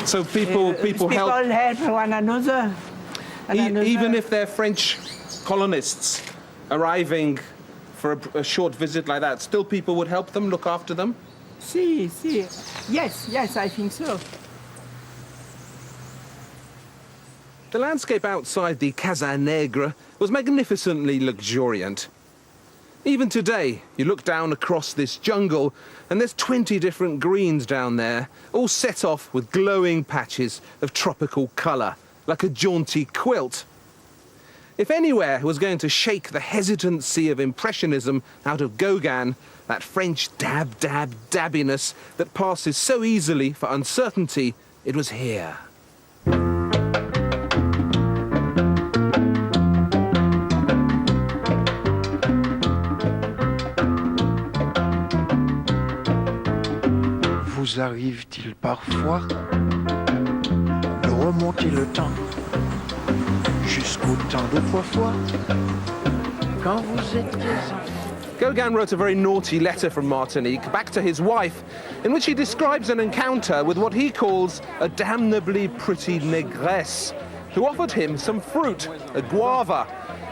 So people help one another. Even if they're French colonists arriving for a short visit like that, still people would help them, look after them? Yes, I think so. The landscape outside the Casa Negra was magnificently luxuriant. Even today, you look down across this jungle and there's 20 different greens down there, all set off with glowing patches of tropical colour, like a jaunty quilt. If anywhere was going to shake the hesitancy of Impressionism out of Gauguin, that French dabbiness that passes so easily for uncertainty, it was here. Vous arrive-t-il parfois de remonter le temps jusqu'au temps d'autrefois quand vous étiez enfant? Gauguin wrote a very naughty letter from Martinique back to his wife, in which he describes an encounter with what he calls a damnably pretty negress, who offered him some fruit, a guava,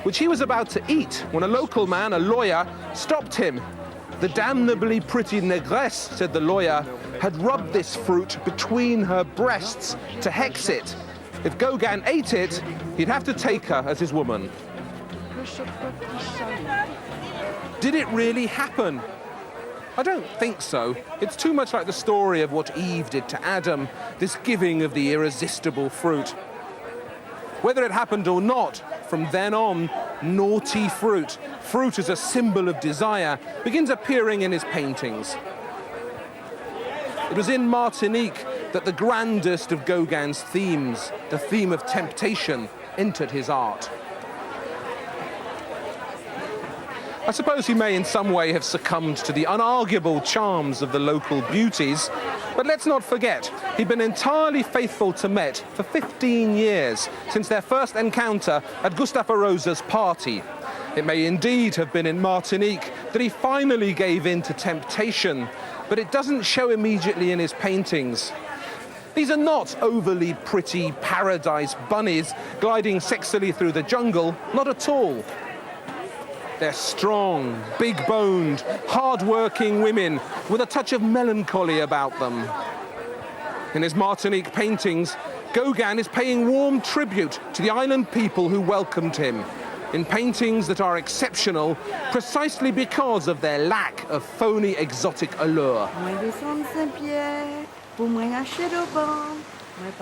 which he was about to eat when a local man, a lawyer, stopped him. The damnably pretty negress, said the lawyer, had rubbed this fruit between her breasts to hex it. If Gauguin ate it, he'd have to take her as his woman. Did it really happen? I don't think so. It's too much like the story of what Eve did to Adam, this giving of the irresistible fruit. Whether it happened or not, from then on, naughty fruit as a symbol of desire, begins appearing in his paintings. It was in Martinique that the grandest of Gauguin's themes, the theme of temptation, entered his art. I suppose he may in some way have succumbed to the unarguable charms of the local beauties, but let's not forget, he'd been entirely faithful to Met for 15 years, since their first encounter at Gustave Rosa's party. It may indeed have been in Martinique that he finally gave in to temptation, but it doesn't show immediately in his paintings. These are not overly pretty paradise bunnies gliding sexily through the jungle, not at all. They're strong, big-boned, hard-working women with a touch of melancholy about them. In his Martinique paintings, Gauguin is paying warm tribute to the island people who welcomed him. in paintings that are exceptional precisely because of their lack of phony exotic allure.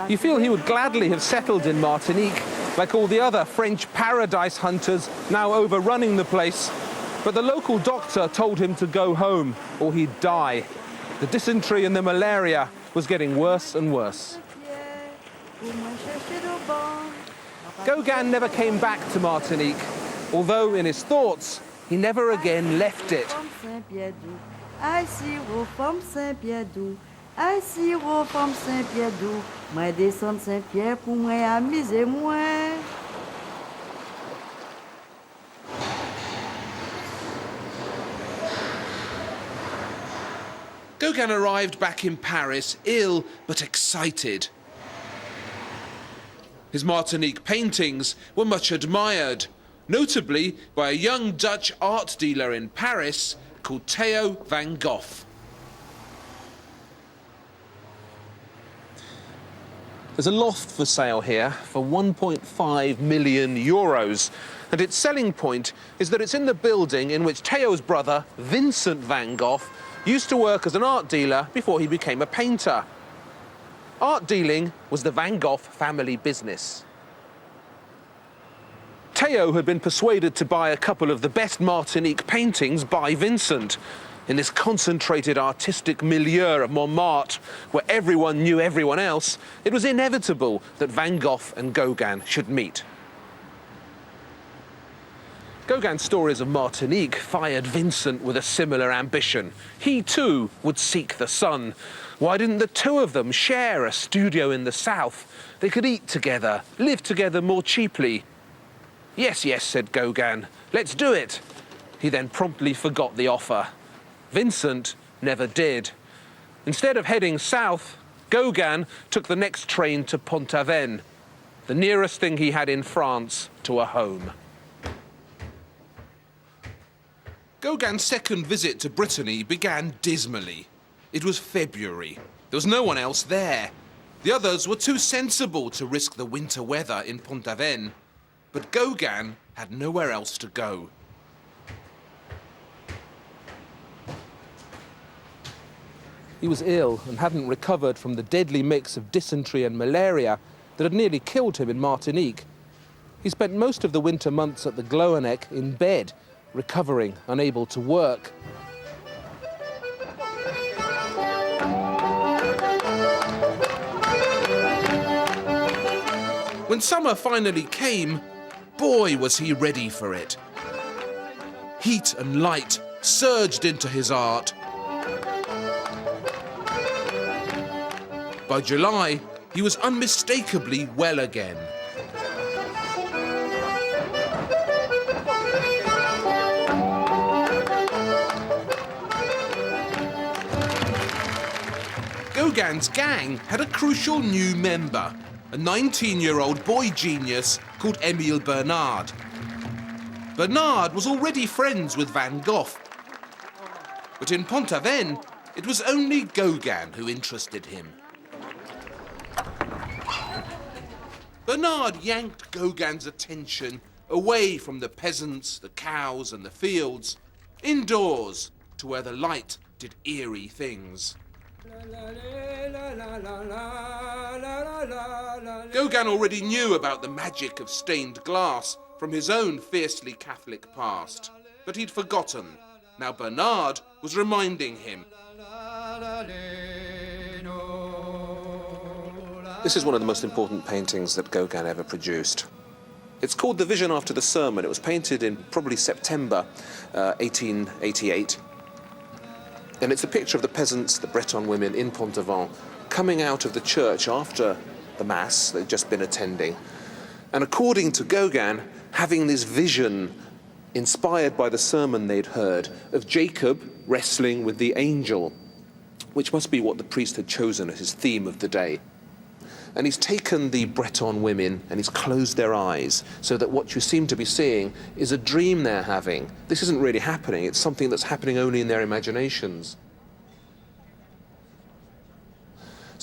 You feel he would gladly have settled in Martinique, like all the other French paradise hunters now overrunning the place. But the local doctor told him to go home or he'd die. The dysentery and the malaria was getting worse and worse. Gauguin never came back to Martinique, although in his thoughts, he never again left it. Gauguin arrived back in Paris, ill but excited. His Martinique paintings were much admired, notably by a young Dutch art dealer in Paris called Theo van Gogh. There's a loft for sale here for 1.5 million euros, and its selling point is that it's in the building in which Theo's brother, Vincent van Gogh, used to work as an art dealer before he became a painter. Art dealing was the Van Gogh family business. Theo had been persuaded to buy a couple of the best Martinique paintings by Vincent. In this concentrated artistic milieu of Montmartre, where everyone knew everyone else, it was inevitable that Van Gogh and Gauguin should meet. Gauguin's stories of Martinique fired Vincent with a similar ambition. He too would seek the sun. Why didn't the two of them share a studio in the south? They could eat together, live together more cheaply. Yes, yes, said Gauguin, let's do it. He then promptly forgot the offer. Vincent never did. Instead of heading south, Gauguin took the next train to Pont-Aven, the nearest thing he had in France to a home. Gauguin's second visit to Brittany began dismally. It was February. There was no one else there. The others were too sensible to risk the winter weather in Pont-Aven. But Gauguin had nowhere else to go. He was ill and hadn't recovered from the deadly mix of dysentery and malaria that had nearly killed him in Martinique. He spent most of the winter months at the Gloanec in bed, recovering, unable to work. When summer finally came, boy was he ready for it. Heat and light surged into his art. By July, he was unmistakably well again. Gauguin's gang had a crucial new member, a 19-year-old boy genius called Émile Bernard. Bernard was already friends with Van Gogh. But in Pont-Aven, it was only Gauguin who interested him. Bernard yanked Gauguin's attention away from the peasants, the cows and the fields, indoors to where the light did eerie things. Gauguin already knew about the magic of stained glass from his own fiercely Catholic past, but he'd forgotten. Now Bernard was reminding him. This is one of the most important paintings that Gauguin ever produced. It's called The Vision After the Sermon. It was painted in probably September 1888. And it's a picture of the peasants, the Breton women in Pont-Aven, coming out of the church after the Mass they'd just been attending. And according to Gauguin, having this vision inspired by the sermon they'd heard of Jacob wrestling with the angel, which must be what the priest had chosen as his theme of the day. And he's taken the Breton women and he's closed their eyes so that what you seem to be seeing is a dream they're having. This isn't really happening. It's something that's happening only in their imaginations.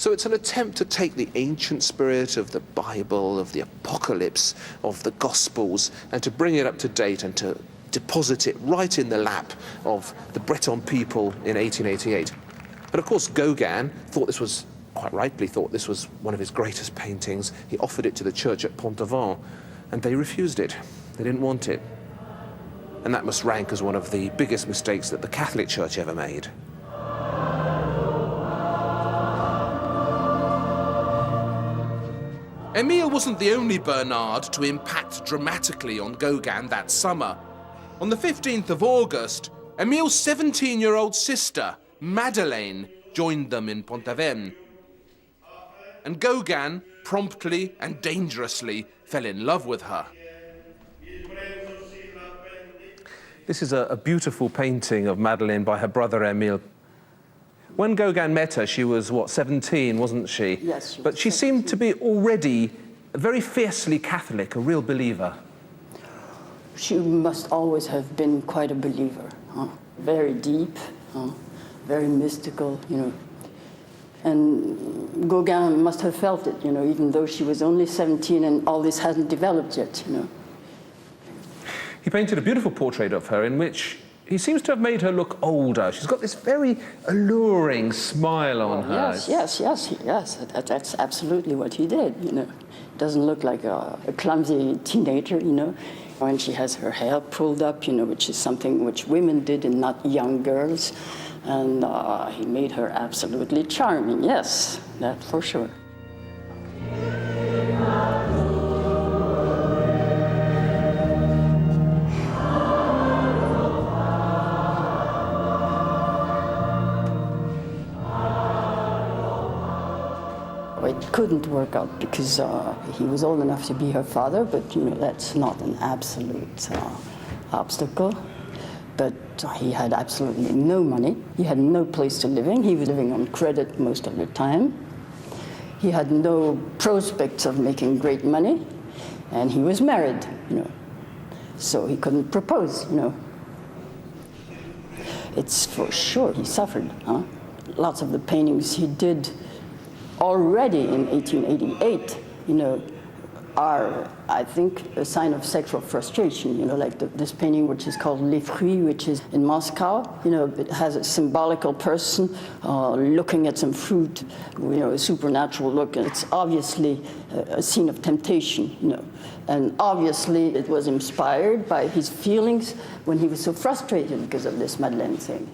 So it's an attempt to take the ancient spirit of the Bible, of the Apocalypse, of the Gospels, and to bring it up to date and to deposit it right in the lap of the Breton people in 1888. But of course, Gauguin thought this was, quite rightly thought this was one of his greatest paintings. He offered it to the church at Pont-Aven, and they refused it. They didn't want it. And that must rank as one of the biggest mistakes that the Catholic Church ever made. Emile wasn't the only Bernard to impact dramatically on Gauguin that summer. On the 15th of August, Emile's 17-year-old sister, Madeleine, joined them in Pont-Aven. And Gauguin promptly and dangerously fell in love with her. This is a beautiful painting of Madeleine by her brother Emile. When Gauguin met her, she was, what, 17, wasn't she? Yes. But she seemed to be already very fiercely Catholic, a real believer. She must always have been quite a believer. Very deep, very mystical, you know. And Gauguin must have felt it, you know, even though she was only 17 and all this hadn't developed yet, you know. He painted a beautiful portrait of her in which he seems to have made her look older. She's got this very alluring smile on her. Yes. That's absolutely what he did, you know. Doesn't look like a clumsy teenager, you know. When she has her hair pulled up, you know, which is something which women did and not young girls. And he made her absolutely charming, yes, that for sure. It couldn't work out because he was old enough to be her father, but you know that's not an absolute obstacle. But he had absolutely no money. He had no place to live in. He was living on credit most of the time. He had no prospects of making great money, and he was married, you know. So he couldn't propose, you know. It's for sure he suffered. Lots of the paintings he did already in 1888, you know, are, I think, a sign of sexual frustration, you know, like this painting which is called Les Fruits, which is in Moscow, you know, it has a symbolical person looking at some fruit, you know, a supernatural look, and it's obviously a scene of temptation, you know, and obviously it was inspired by his feelings when he was so frustrated because of this Madeleine thing.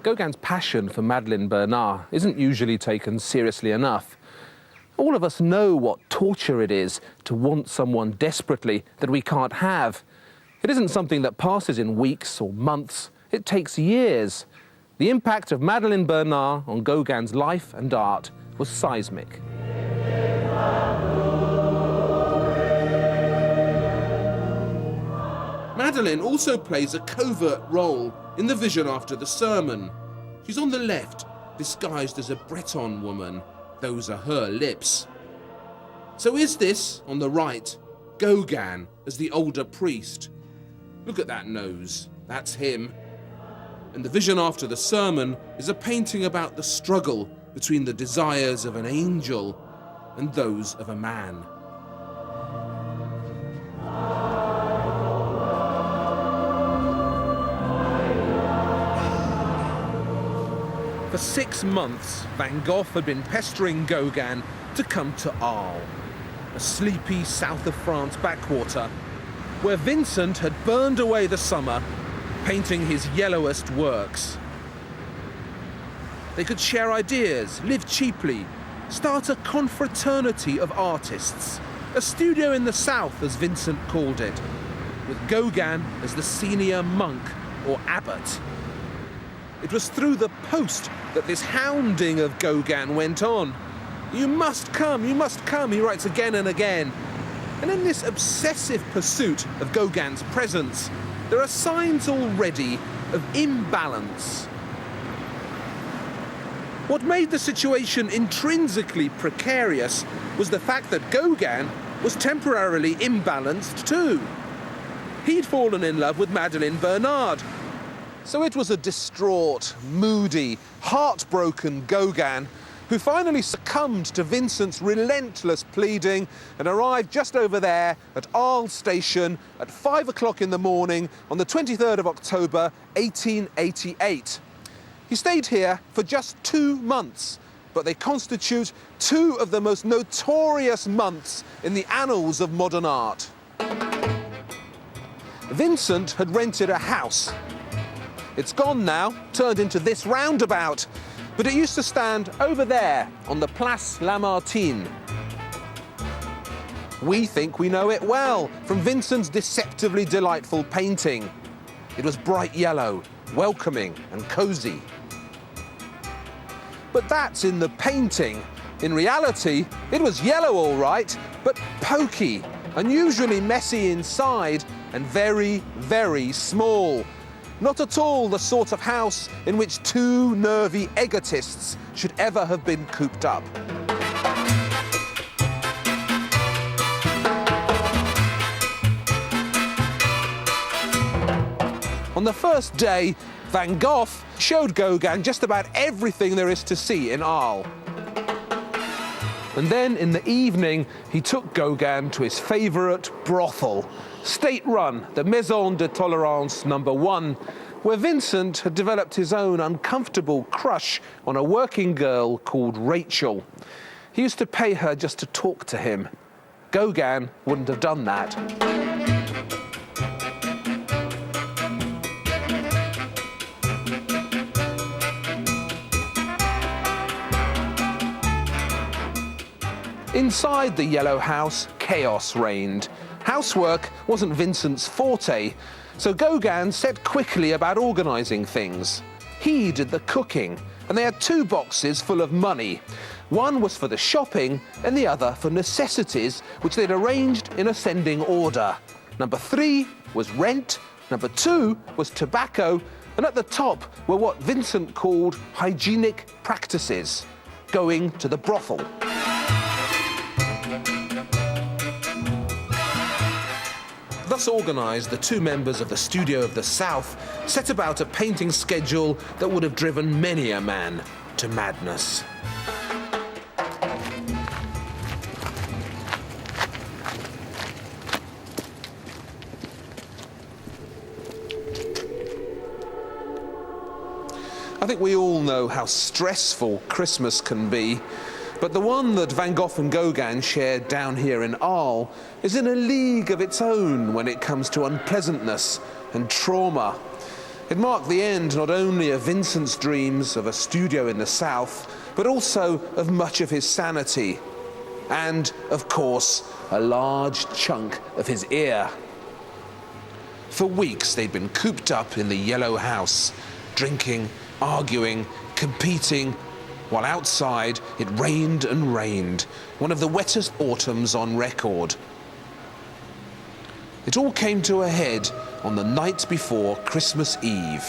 Gauguin's passion for Madeleine Bernard isn't usually taken seriously enough. All of us know what torture it is to want someone desperately that we can't have. It isn't something that passes in weeks or months. It takes years. The impact of Madeleine Bernard on Gauguin's life and art was seismic. Madeleine also plays a covert role in the vision after the sermon. She's on the left, disguised as a Breton woman. Those are her lips. So is this, on the right, Gauguin as the older priest? Look at that nose. That's him. And the vision after the sermon is a painting about the struggle between the desires of an angel and those of a man. For 6 months, Van Gogh had been pestering Gauguin to come to Arles, a sleepy south of France backwater, where Vincent had burned away the summer, painting his yellowest works. They could share ideas, live cheaply, start a confraternity of artists, a studio in the south, as Vincent called it, with Gauguin as the senior monk or abbot. It was through the post that this hounding of Gauguin went on. You must come, he writes again and again. And in this obsessive pursuit of Gauguin's presence, there are signs already of imbalance. What made the situation intrinsically precarious was the fact that Gauguin was temporarily imbalanced too. He'd fallen in love with Madeleine Bernard. So it was a distraught, moody, heartbroken Gauguin who finally succumbed to Vincent's relentless pleading and arrived just over there at Arles Station at 5 o'clock in the morning on the 23rd of October, 1888. He stayed here for just 2 months, but they constitute 2 of the most notorious months in the annals of modern art. Vincent had rented a house. It's gone now, turned into this roundabout, but it used to stand over there on the Place Lamartine. We think we know it well from Vincent's deceptively delightful painting. It was bright yellow, welcoming and cosy. But that's in the painting. In reality, it was yellow all right, but pokey, unusually messy inside and very, very small. Not at all the sort of house in which 2 nervy egotists should ever have been cooped up. On the first day, Van Gogh showed Gauguin just about everything there is to see in Arles. And then in the evening, he took Gauguin to his favourite brothel, state-run, the Maison de Tolérance No. 1, where Vincent had developed his own uncomfortable crush on a working girl called Rachel. He used to pay her just to talk to him. Gauguin wouldn't have done that. Inside the yellow house, chaos reigned. Housework wasn't Vincent's forte, so Gauguin set quickly about organising things. He did the cooking, and they had 2 boxes full of money. One was for the shopping, and the other for necessities, which they'd arranged in ascending order. Number 3 was rent, number 2 was tobacco, and at the top were what Vincent called hygienic practices, going to the brothel. Thus organised, the 2 members of the Studio of the South set about a painting schedule that would have driven many a man to madness. I think we all know how stressful Christmas can be, but the one that Van Gogh and Gauguin shared down here in Arles is in a league of its own when it comes to unpleasantness and trauma. It marked the end not only of Vincent's dreams of a studio in the south, but also of much of his sanity. And, of course, a large chunk of his ear. For weeks they'd been cooped up in the yellow house, drinking, arguing, competing, while outside it rained and rained, one of the wettest autumns on record. It all came to a head on the night before Christmas Eve.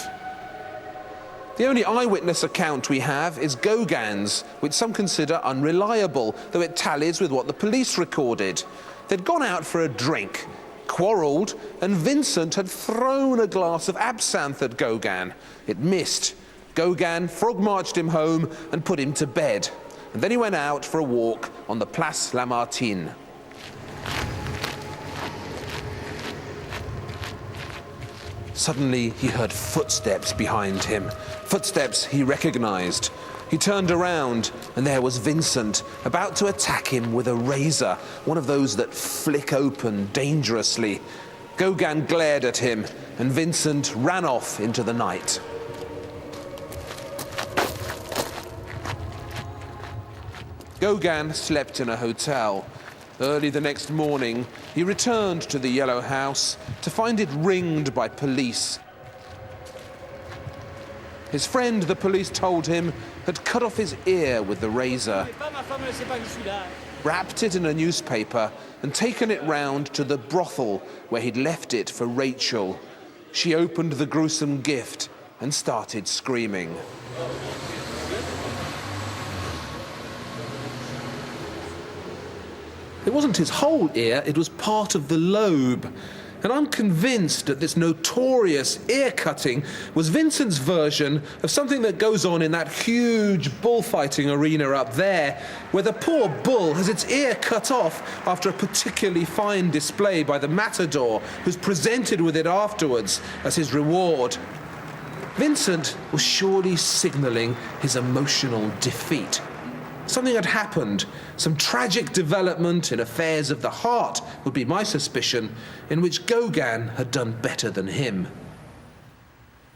The only eyewitness account we have is Gauguin's, which some consider unreliable, though it tallies with what the police recorded. They'd gone out for a drink, quarrelled, and Vincent had thrown a glass of absinthe at Gauguin. It missed. Gauguin frog-marched him home and put him to bed. And then he went out for a walk on the Place Lamartine. Suddenly, he heard footsteps behind him. Footsteps he recognized. He turned around, and there was Vincent, about to attack him with a razor, one of those that flick open dangerously. Gauguin glared at him, and Vincent ran off into the night. Gauguin slept in a hotel. Early the next morning, he returned to the yellow house to find it ringed by police. His friend, the police told him, had cut off his ear with the razor, wrapped it in a newspaper, and taken it round to the brothel where he'd left it for Rachel. She opened the gruesome gift and started screaming. It wasn't his whole ear, it was part of the lobe. And I'm convinced that this notorious ear cutting was Vincent's version of something that goes on in that huge bullfighting arena up there, where the poor bull has its ear cut off after a particularly fine display by the matador, who's presented with it afterwards as his reward. Vincent was surely signalling his emotional defeat. Something had happened, some tragic development in affairs of the heart would be my suspicion, in which Gauguin had done better than him.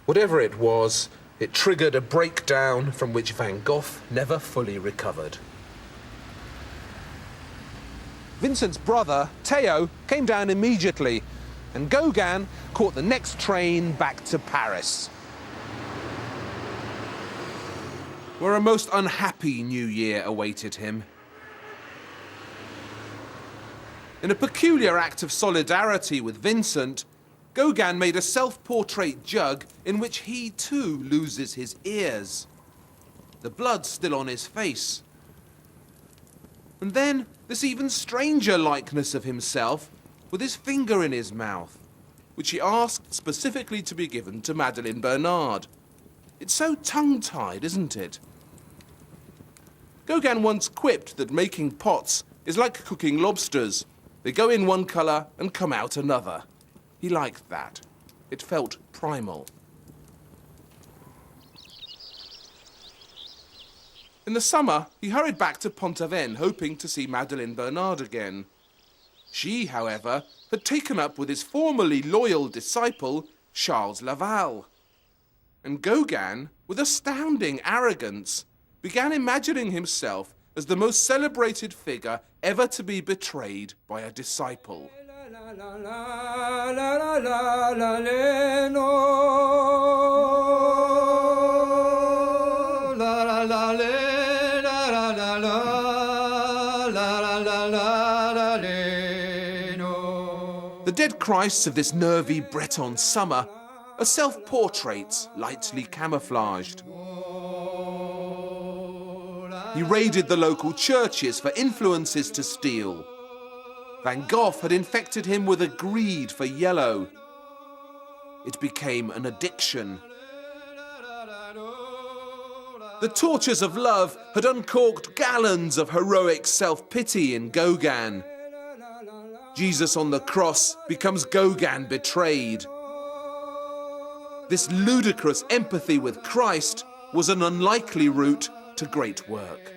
Whatever it was, it triggered a breakdown from which Van Gogh never fully recovered. Vincent's brother, Theo, came down immediately, and Gauguin caught the next train back to Paris, where a most unhappy new year awaited him. In a peculiar act of solidarity with Vincent, Gauguin made a self-portrait jug in which he too loses his ears. The blood's still on his face. And then this even stranger likeness of himself with his finger in his mouth, which he asked specifically to be given to Madeleine Bernard. It's so tongue-tied, isn't it? Gauguin once quipped that making pots is like cooking lobsters. They go in one colour and come out another. He liked that. It felt primal. In the summer, he hurried back to Pont-Aven, hoping to see Madeleine Bernard again. She, however, had taken up with his formerly loyal disciple, Charles Laval. And Gauguin, with astounding arrogance, began imagining himself as the most celebrated figure ever to be betrayed by a disciple. The dead Christs of this nervy Breton summer are self-portraits lightly camouflaged. He raided the local churches for influences to steal. Van Gogh had infected him with a greed for yellow. It became an addiction. The tortures of love had uncorked gallons of heroic self-pity in Gauguin. Jesus on the cross becomes Gauguin betrayed. This ludicrous empathy with Christ was an unlikely route to great work.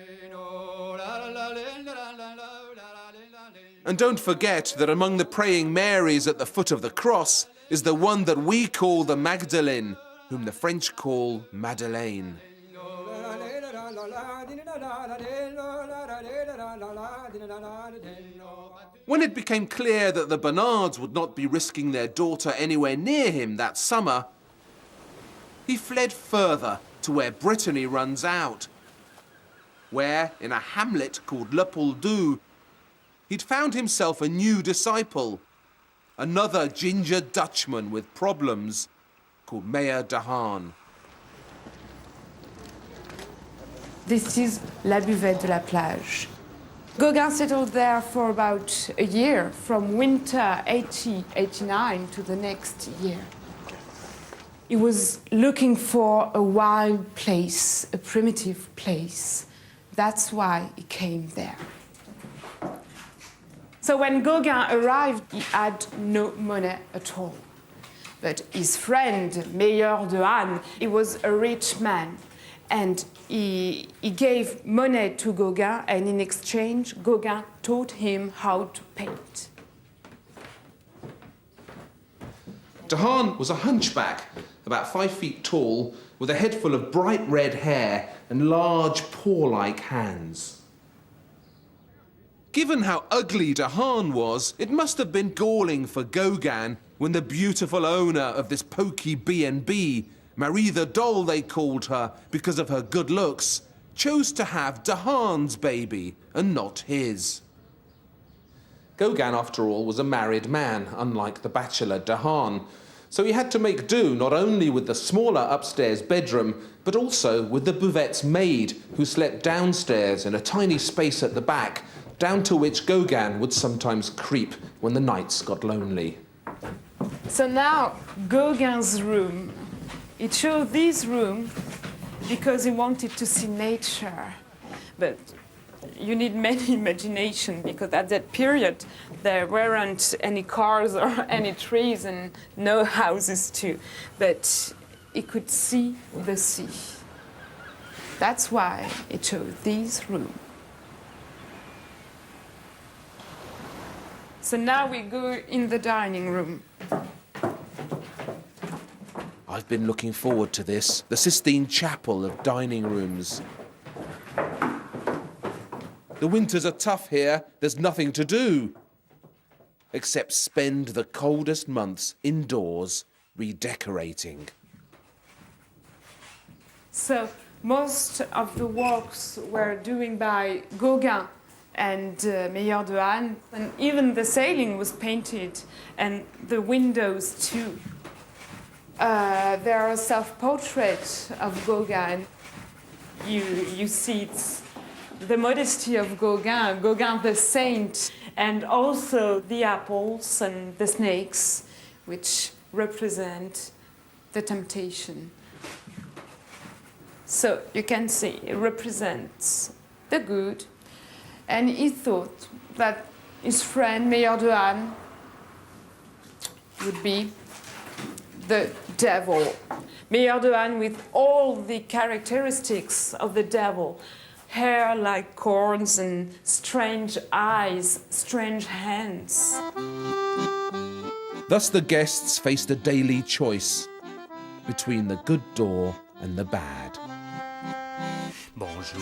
And don't forget that among the praying Marys at the foot of the cross is the one that we call the Magdalene, whom the French call Madeleine. When it became clear that the Bernards would not be risking their daughter anywhere near him that summer, he fled further to where Brittany runs out, where, in a hamlet called Le Pouldu, he'd found himself a new disciple, another ginger Dutchman with problems, called Meyer de Haan. This is La Buvette de la Plage. Gauguin settled there for about a year, from winter 80-89 to the next year. He was looking for a wild place, a primitive place. That's why he came there. So when Gauguin arrived, he had no money at all. But his friend, Meyer de Haan, he was a rich man. And he gave money to Gauguin, and in exchange, Gauguin taught him how to paint. De Haan was a hunchback, about 5 feet tall, with a head full of bright red hair and large paw-like hands. Given how ugly de Haan was, it must have been galling for Gauguin when the beautiful owner of this poky B&B, Marie the Doll they called her because of her good looks, chose to have de Haan's baby and not his. Gauguin, after all, was a married man, unlike the bachelor de Haan, so he had to make do not only with the smaller upstairs bedroom, but also with the Buvette's maid, who slept downstairs in a tiny space at the back, down to which Gauguin would sometimes creep when the nights got lonely. So now, Gauguin's room. He chose this room because he wanted to see nature. But you need many imagination, because at that period there weren't any cars or any trees and no houses too. But he could see the sea. That's why he chose this room. So now we go in the dining room. I've been looking forward to this, the Sistine Chapel of dining rooms. The winters are tough here, there's nothing to do, except spend the coldest months indoors redecorating. So most of the works were doing by Gauguin and Meyer de Hahn, and even the ceiling was painted, and the windows too. There are self-portraits of Gauguin. You see it's the modesty of Gauguin, Gauguin the saint, and also the apples and the snakes, which represent the temptation. So you can see it represents the good, and he thought that his friend Meyer de Hahn would be the devil. Meyer de Hahn with all the characteristics of the devil. Hair like corns and strange eyes, strange hands. Thus the guests faced a daily choice between the good door and the bad. Bonjour,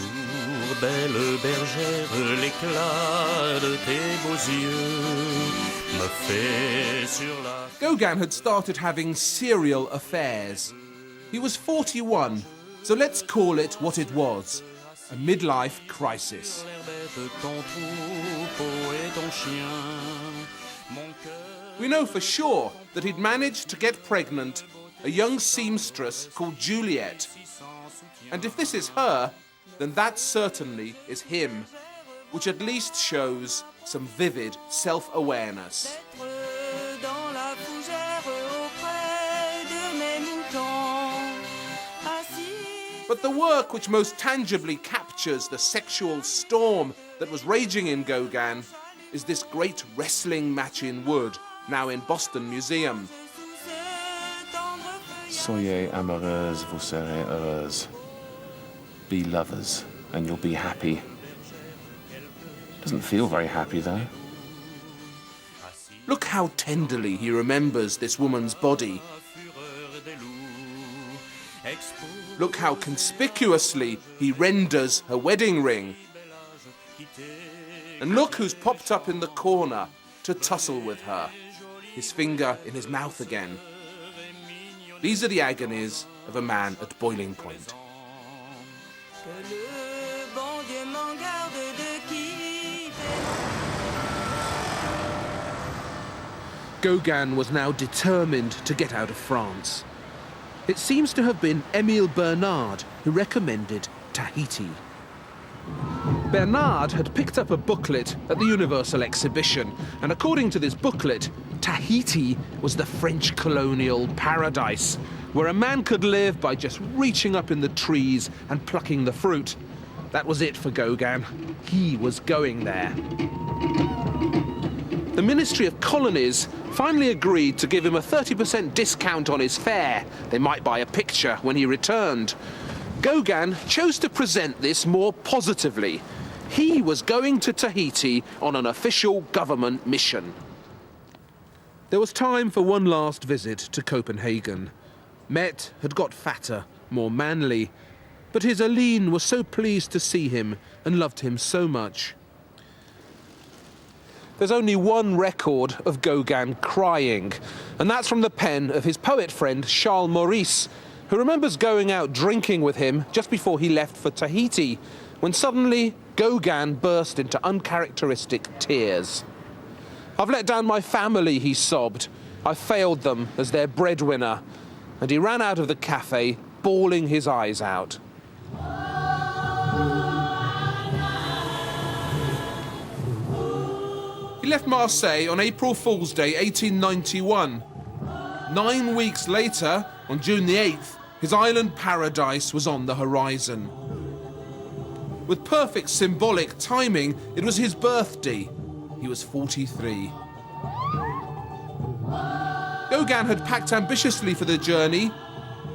belle bergère, l'éclat de tes beaux yeux me fait sur la... Gauguin had started having serial affairs. He was 41, so let's call it what it was, a midlife crisis. We know for sure that he'd managed to get pregnant a young seamstress called Juliet. And if this is her, then that certainly is him, which at least shows some vivid self-awareness. But the work which most tangibly captures the sexual storm that was raging in Gauguin is this great wrestling match in wood, now in Boston Museum. Soyez amoureuse, vous serez heureuse. Be lovers, and you'll be happy. Doesn't feel very happy, though. Look how tenderly he remembers this woman's body. Look how conspicuously he renders her wedding ring. And look who's popped up in the corner to tussle with her, his finger in his mouth again. These are the agonies of a man at boiling point. Gauguin was now determined to get out of France. It seems to have been Émile Bernard who recommended Tahiti. Bernard had picked up a booklet at the Universal Exhibition, and according to this booklet, Tahiti was the French colonial paradise, where a man could live by just reaching up in the trees and plucking the fruit. That was it for Gauguin. He was going there. The Ministry of Colonies finally agreed to give him a 30% discount on his fare. They might buy a picture when he returned. Gauguin chose to present this more positively. He was going to Tahiti on an official government mission. There was time for one last visit to Copenhagen. Met had got fatter, more manly, but his Aline was so pleased to see him and loved him so much. There's only one record of Gauguin crying, and that's from the pen of his poet friend Charles Maurice, who remembers going out drinking with him just before he left for Tahiti, when suddenly Gauguin burst into uncharacteristic tears. "I've let down my family," he sobbed. "I failed them as their breadwinner." And he ran out of the cafe, bawling his eyes out. He left Marseille on April Fool's Day 1891. 9 weeks later, on June the 8th, his island paradise was on the horizon. With perfect symbolic timing, it was his birthday. He was 43. Gauguin had packed ambitiously for the journey.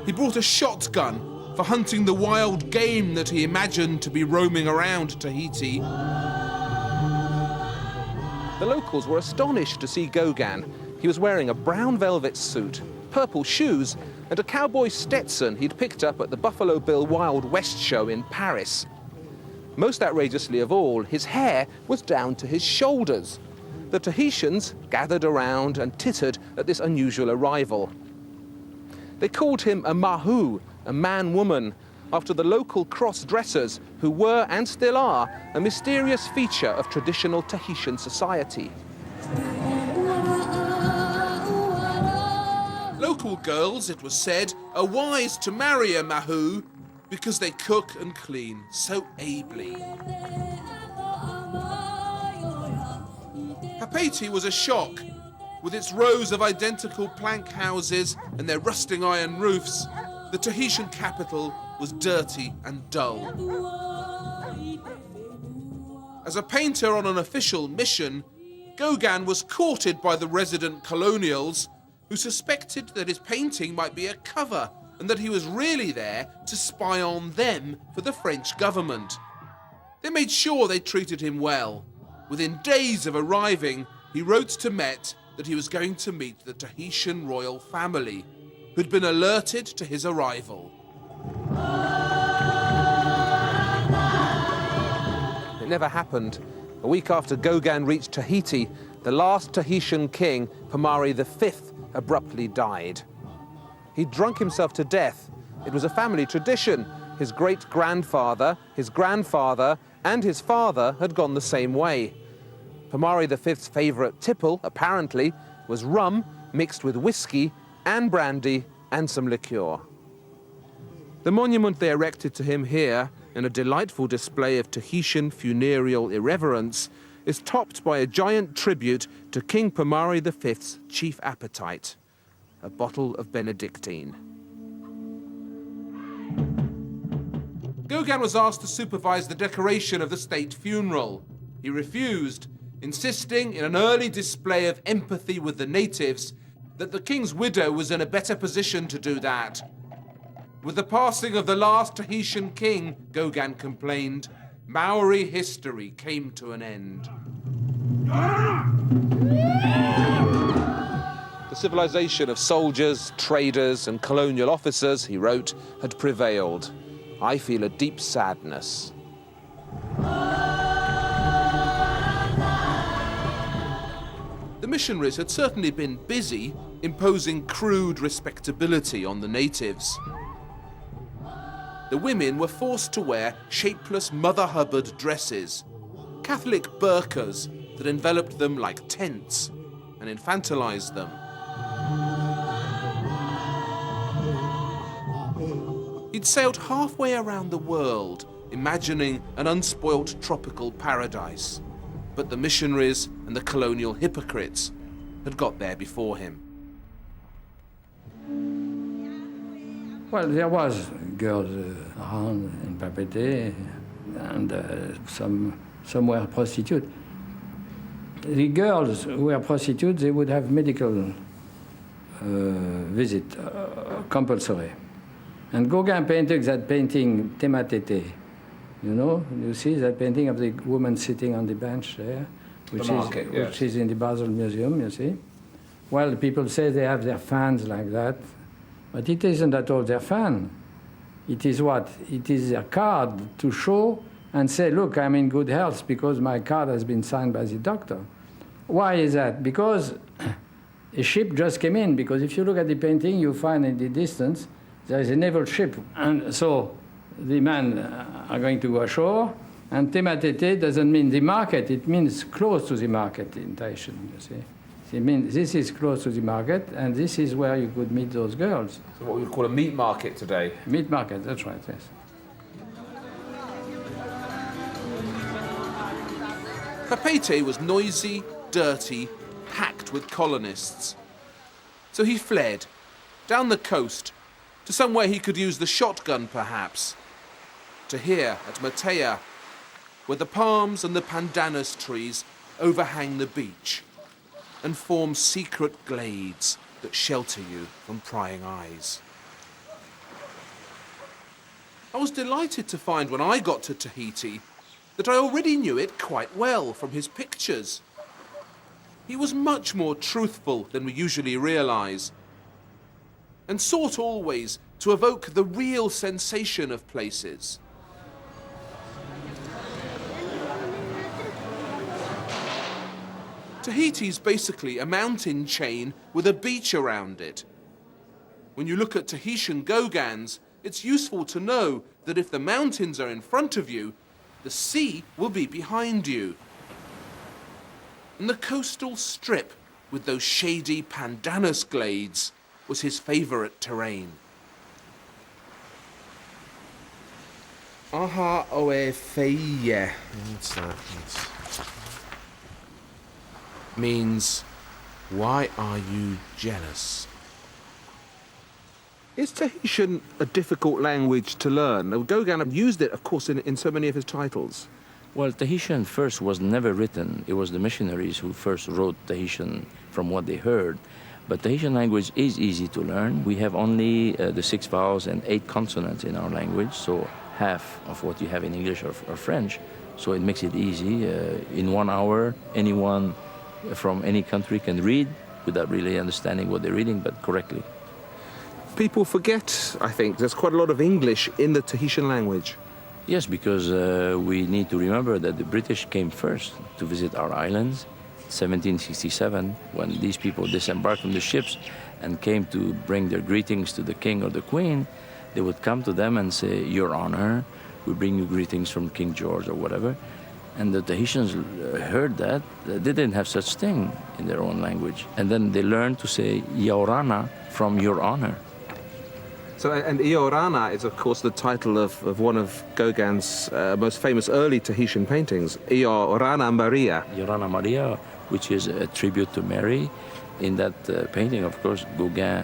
He brought a shotgun for hunting the wild game that he imagined to be roaming around Tahiti. The locals were astonished to see Gauguin. He was wearing a brown velvet suit, purple shoes, and a cowboy Stetson he'd picked up at the Buffalo Bill Wild West show in Paris. Most outrageously of all, his hair was down to his shoulders. The Tahitians gathered around and tittered at this unusual arrival. They called him a mahu, a man-woman, after the local cross-dressers who were, and still are, a mysterious feature of traditional Tahitian society. Local girls, it was said, are wise to marry a mahu because they cook and clean so ably. Papeete was a shock. With its rows of identical plank houses and their rusting iron roofs, the Tahitian capital was dirty and dull. As a painter on an official mission, Gauguin was courted by the resident colonials who suspected that his painting might be a cover and that he was really there to spy on them for the French government. They made sure they treated him well. Within days of arriving, he wrote to Met that he was going to meet the Tahitian royal family, who'd been alerted to his arrival. It never happened. A week after Gauguin reached Tahiti, the last Tahitian king, Pomare V, abruptly died. He'd drunk himself to death. It was a family tradition. His great-grandfather, his grandfather, and his father had gone the same way. Pomare V's favourite tipple, apparently, was rum mixed with whiskey and brandy and some liqueur. The monument they erected to him here, in a delightful display of Tahitian funereal irreverence, is topped by a giant tribute to King Pomare V's chief appetite, a bottle of Benedictine. Gauguin was asked to supervise the decoration of the state funeral. He refused, insisting in an early display of empathy with the natives that the king's widow was in a better position to do that. With the passing of the last Tahitian king, Gauguin complained, Maori history came to an end. The civilization of soldiers, traders, and colonial officers, he wrote, had prevailed. I feel a deep sadness. The missionaries had certainly been busy imposing crude respectability on the natives. The women were forced to wear shapeless Mother Hubbard dresses, Catholic burqas that enveloped them like tents and infantilized them. He'd sailed halfway around the world, imagining an unspoilt tropical paradise. But the missionaries and the colonial hypocrites had got there before him. Well, there was girls around in Papeete, and some were prostitutes. The girls who were prostitutes, they would have medical visit, compulsory. And Gauguin painted that painting, Tema Tete. You know, you see that painting of the woman sitting on the bench there, which is in the Basel Museum, you see. Well, people say they have their fans like that, but it isn't at all their fan. It is what? It is their card to show and say, look, I'm in good health because my card has been signed by the doctor. Why is that? Because a ship just came in, because if you look at the painting, you find in the distance, there is a naval ship, and so the men are going to go ashore, and Tema Tete doesn't mean the market, it means close to the market in Tahitian, you see. It means this is close to the market, and this is where you could meet those girls. So what we would call a meat market today. Meat market, that's right, yes. Papeete was noisy, dirty, packed with colonists. So he fled, down the coast, to somewhere he could use the shotgun perhaps, to here at Matea, where the palms and the pandanus trees overhang the beach and form secret glades that shelter you from prying eyes. I was delighted to find when I got to Tahiti that I already knew it quite well from his pictures. He was much more truthful than we usually realise, and sought always to evoke the real sensation of places. Tahiti's basically a mountain chain with a beach around it. When you look at Tahitian Gauguins, it's useful to know that if the mountains are in front of you, the sea will be behind you. And the coastal strip with those shady pandanus glades was his favourite terrain. Aha oe feie. What's that? Means, why are you jealous? Is Tahitian a difficult language to learn? Gauguin used it, of course, in so many of his titles. Well, Tahitian first was never written. It was the missionaries who first wrote Tahitian from what they heard. But Tahitian language is easy to learn. We have only the 6 vowels and 8 consonants in our language, so half of what you have in English or French. So it makes it easy. In 1 hour, anyone from any country can read without really understanding what they're reading, but correctly. People forget, I think, there's quite a lot of English in the Tahitian language. Yes, because we need to remember that the British came first to visit our islands. 1767, when these people disembarked from the ships and came to bring their greetings to the king or the queen, they would come to them and say, "Your Honor, we bring you greetings from King George," or whatever. And the Tahitians heard that. They didn't have such thing in their own language. And then they learned to say Iorana from Your Honor. So, and Iorana is, of course, the title of one of Gauguin's most famous early Tahitian paintings, Iorana Maria. Iorana Maria, which is a tribute to Mary. In that painting, of course, Gauguin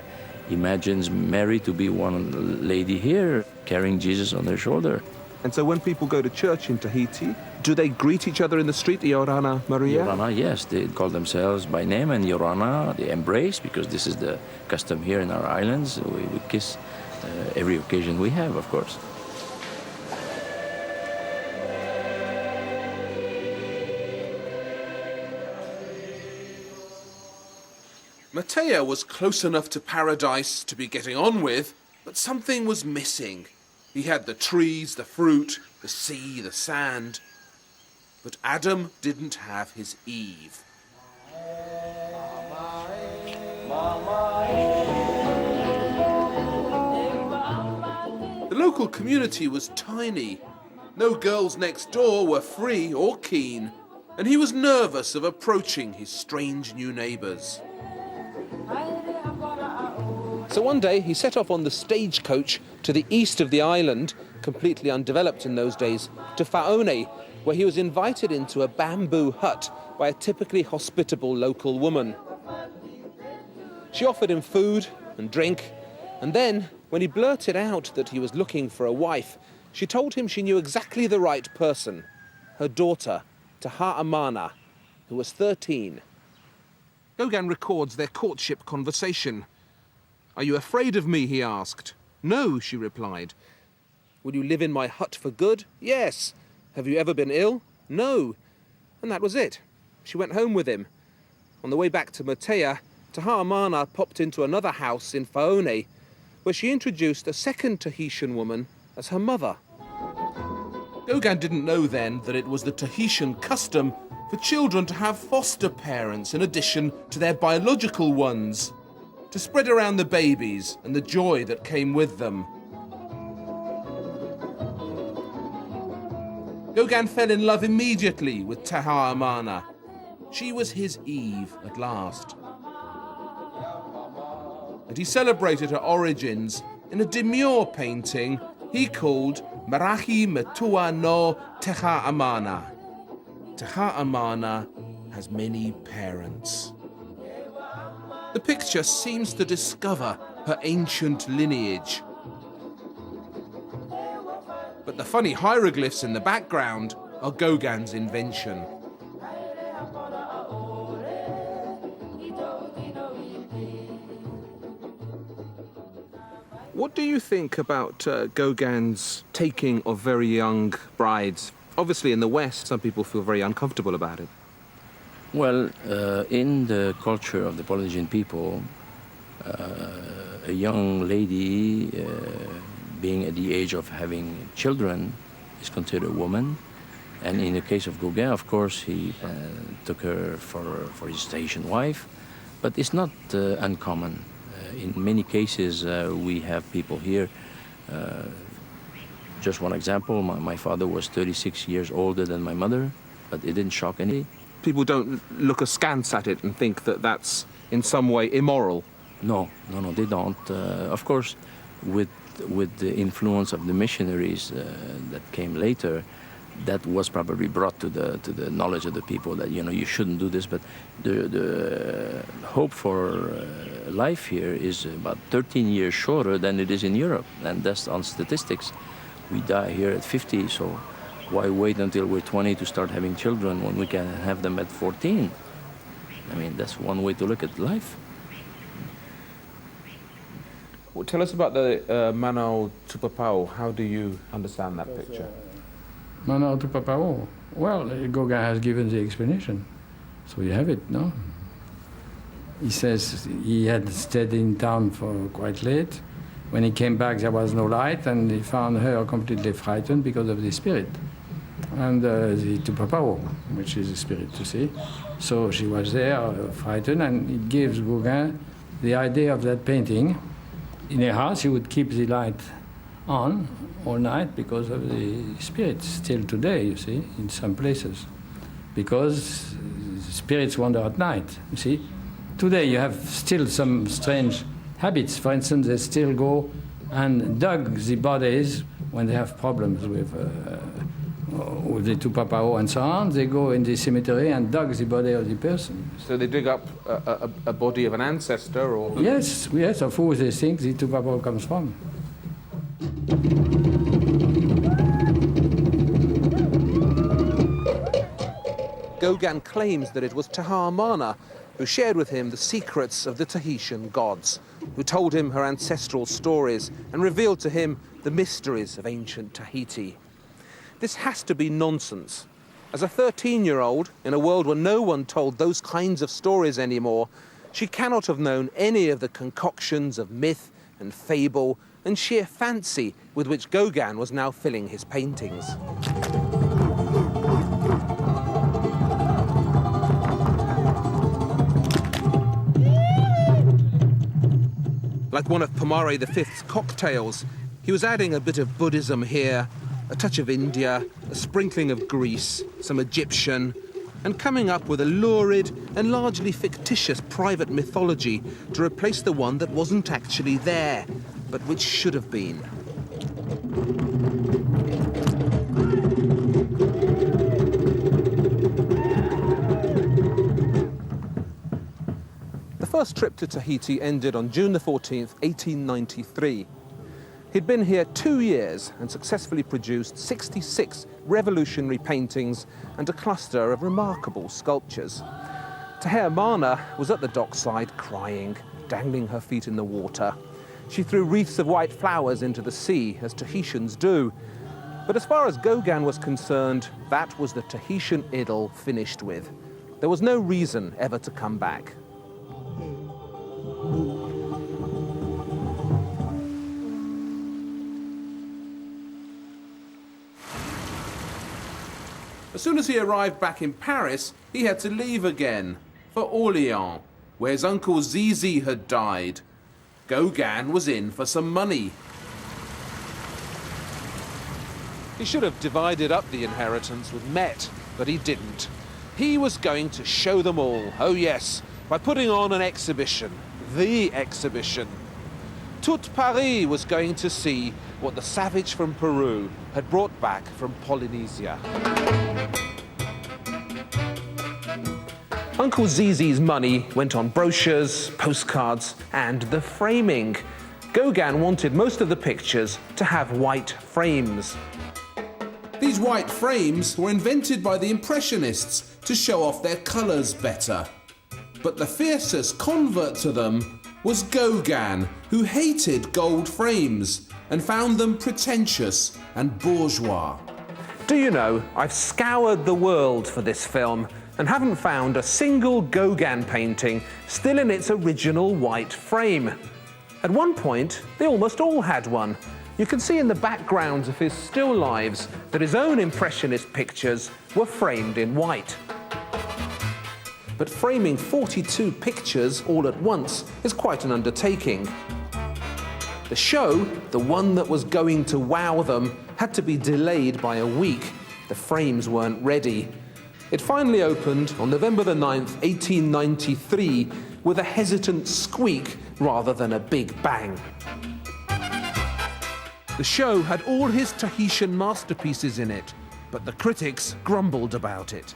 imagines Mary to be one lady here, carrying Jesus on their shoulder. And so when people go to church in Tahiti, do they greet each other in the street, Iorana Maria? Iorana, yes. They call themselves by name, and Iorana, they embrace, because this is the custom here in our islands. We kiss every occasion we have, of course. Matea was close enough to paradise to be getting on with, but something was missing. He had the trees, the fruit, the sea, the sand. But Adam didn't have his Eve. The local community was tiny. No girls next door were free or keen, and he was nervous of approaching his strange new neighbours. So one day he set off on the stagecoach to the east of the island, completely undeveloped in those days, to Faone, where he was invited into a bamboo hut by a typically hospitable local woman. She offered him food and drink, and then, when he blurted out that he was looking for a wife, she told him she knew exactly the right person, her daughter, Taha Amana, who was 13. Gauguin records their courtship conversation. "Are you afraid of me?" he asked. "No," she replied. "Will you live in my hut for good?" "Yes." "Have you ever been ill?" "No." And that was it. She went home with him. On the way back to Matea, Taha Amana popped into another house in Faone, where she introduced a second Tahitian woman as her mother. Gauguin didn't know then that it was the Tahitian custom for children to have foster parents in addition to their biological ones, to spread around the babies and the joy that came with them. Gauguin fell in love immediately with Taha Amana. She was his Eve at last. And he celebrated her origins in a demure painting he called Marahi Metua no Taha Amana. Taha Amana has many parents. The picture seems to discover her ancient lineage. But the funny hieroglyphs in the background are Gauguin's invention. What do you think about Gauguin's taking of very young brides? Obviously, in the West, some people feel very uncomfortable about it. Well, in the culture of the Polynesian people, a young lady being at the age of having children is considered a woman. And in the case of Gauguin, of course, he took her for his station wife. But it's not uncommon. In many cases, we have people here. Just one example, my father was 36 years older than my mother, but it didn't shock any. People don't look askance at it and think that that's in some way immoral. No, they don't. Of course, with the influence of the missionaries that came later, that was probably brought to the knowledge of the people that, you know, you shouldn't do this. But the hope for life here is about 13 years shorter than it is in Europe, and that's on statistics. We die here at 50, so why wait until we're 20 to start having children when we can have them at 14? I mean, that's one way to look at life. Well, tell us about the Mano Tupapao. How do you understand that picture? Mano Tupapao. Well, Gauguin has given the explanation, so you have it, no? He says he had stayed in town for quite late. When he came back, there was no light, and he found her completely frightened because of the spirit. And the Tupapao, which is the spirit, to see. So she was there, frightened, and it gives Gauguin the idea of that painting. In a house, he would keep the light on all night because of the spirits, still today, you see, in some places. Because spirits wander at night, you see. Today, you have still some strange habits. For instance, they still go and dug the bodies when they have problems with the Tupapao and so on. They go in the cemetery and dug the body of the person. So they dig up a body of an ancestor, or? Yes, of who they think the Tupapao comes from. Gauguin claims that it was Taha Mana who shared with him the secrets of the Tahitian gods, who told him her ancestral stories and revealed to him the mysteries of ancient Tahiti. This has to be nonsense. As a 13-year-old, in a world where no one told those kinds of stories anymore, she cannot have known any of the concoctions of myth and fable and sheer fancy with which Gauguin was now filling his paintings. Like one of Pomare V's cocktails, he was adding a bit of Buddhism here, a touch of India, a sprinkling of Greece, some Egyptian, and coming up with a lurid and largely fictitious private mythology to replace the one that wasn't actually there, but which should have been. The first trip to Tahiti ended on June the 14th, 1893. He'd been here 2 years and successfully produced 66 revolutionary paintings and a cluster of remarkable sculptures. Taha Mana was at the dockside crying, dangling her feet in the water. She threw wreaths of white flowers into the sea, as Tahitians do. But as far as Gauguin was concerned, that was the Tahitian idyll finished with. There was no reason ever to come back. As soon as he arrived back in Paris, he had to leave again for Orléans, where his uncle Zizi had died. Gauguin was in for some money. He should have divided up the inheritance with Met, but he didn't. He was going to show them all, oh yes, by putting on an exhibition, the exhibition. Tout Paris was going to see what the savage from Peru had brought back from Polynesia. Uncle Zizi's money went on brochures, postcards, and the framing. Gauguin wanted most of the pictures to have white frames. These white frames were invented by the Impressionists to show off their colours better. But the fiercest convert to them was Gauguin, who hated gold frames and found them pretentious and bourgeois. Do you know, I've scoured the world for this film and haven't found a single Gauguin painting still in its original white frame. At one point, they almost all had one. You can see in the backgrounds of his still lives that his own Impressionist pictures were framed in white. But framing 42 pictures all at once is quite an undertaking. The show, the one that was going to wow them, had to be delayed by a week. The frames weren't ready. It finally opened on November the 9th, 1893, with a hesitant squeak rather than a big bang. The show had all his Tahitian masterpieces in it, but the critics grumbled about it.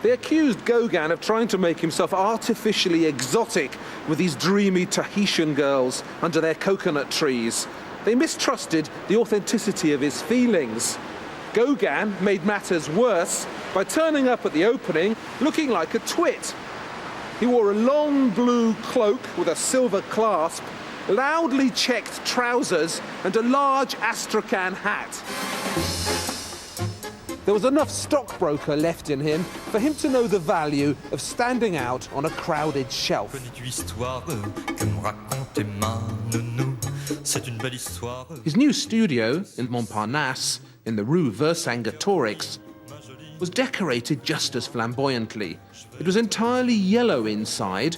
They accused Gauguin of trying to make himself artificially exotic with these dreamy Tahitian girls under their coconut trees. They mistrusted the authenticity of his feelings. Gauguin made matters worse by turning up at the opening looking like a twit. He wore a long blue cloak with a silver clasp, loudly checked trousers, and a large astrakhan hat. There was enough stockbroker left in him for him to know the value of standing out on a crowded shelf. His new studio in Montparnasse, in the Rue Vercingetorix, was decorated just as flamboyantly. It was entirely yellow inside.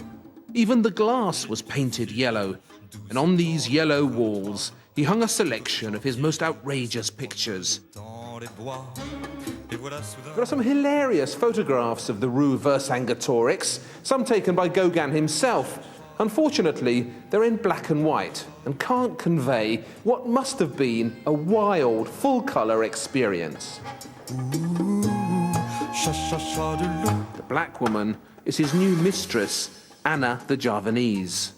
Even the glass was painted yellow. And on these yellow walls, he hung a selection of his most outrageous pictures. There are some hilarious photographs of the Rue Vercingetorix, some taken by Gauguin himself. Unfortunately, they're in black and white and can't convey what must have been a wild, full-colour experience. The black woman is his new mistress, Anna the Javanese.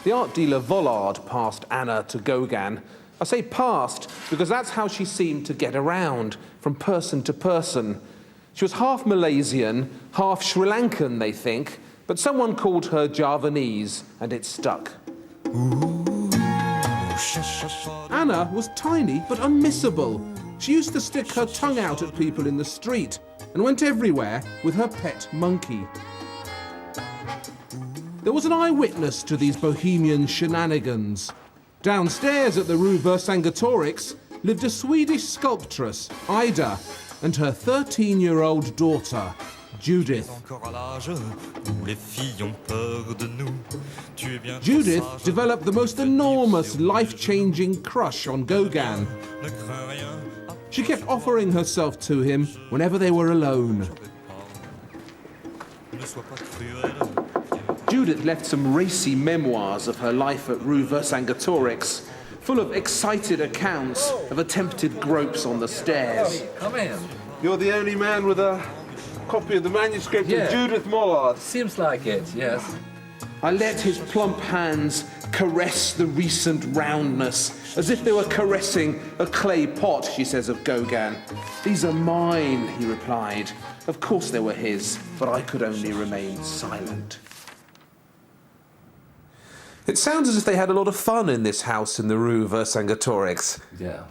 The art dealer Vollard passed Anna to Gauguin. I say passed because that's how she seemed to get around, from person to person. She was half Malaysian, half Sri Lankan, they think, but someone called her Javanese, and it stuck. Anna was tiny but unmissable. She used to stick her tongue out at people in the street and went everywhere with her pet monkey. There was an eyewitness to these bohemian shenanigans. Downstairs at the Rue Vercingetorix lived a Swedish sculptress, Ida, and her 13-year-old daughter, Judith. Judith developed the most enormous, life-changing crush on Gauguin. She kept offering herself to him whenever they were alone. Judith left some racy memoirs of her life at Rue Vercingetorix, full of excited accounts of attempted gropes on the stairs. Come in. You're the only man with a copy of the manuscript of Judith Mollard. Seems like it, yes. I let his plump hands caress the recent roundness, as if they were caressing a clay pot, she says of Gauguin. These are mine, he replied. Of course they were his, but I could only remain silent. It sounds as if they had a lot of fun in this house in the Rue Vercingetorix. Yeah.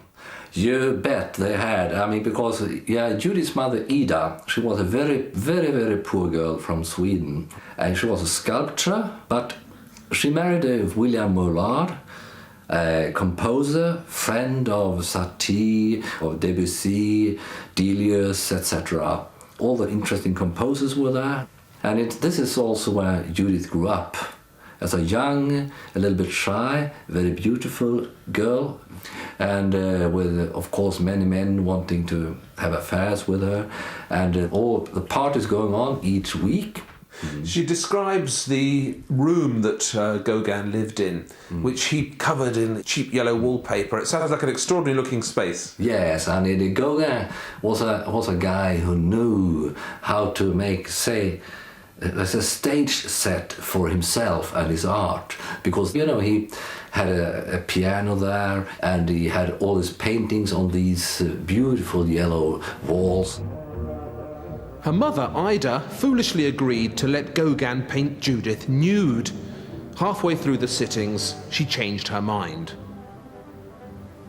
You bet they had. I mean, because, Judith's mother, Ida, she was a very, very, very poor girl from Sweden. And she was a sculptor, but she married William Mollard, a composer, friend of Satie, of Debussy, Delius, etc. All the interesting composers were there. And this is also where Judith grew up. As a young, a little bit shy, very beautiful girl, and with, of course, many men wanting to have affairs with her, and all the parties going on each week. She describes the room that Gauguin lived in, which he covered in cheap yellow wallpaper. It sounds like an extraordinary looking space. Yes, and Gauguin was a guy who knew how to make, say, as a stage set for himself and his art, because he had a piano there and he had all his paintings on these beautiful yellow walls. Her mother, Ida, foolishly agreed to let Gauguin paint Judith nude. Halfway through the sittings, she changed her mind.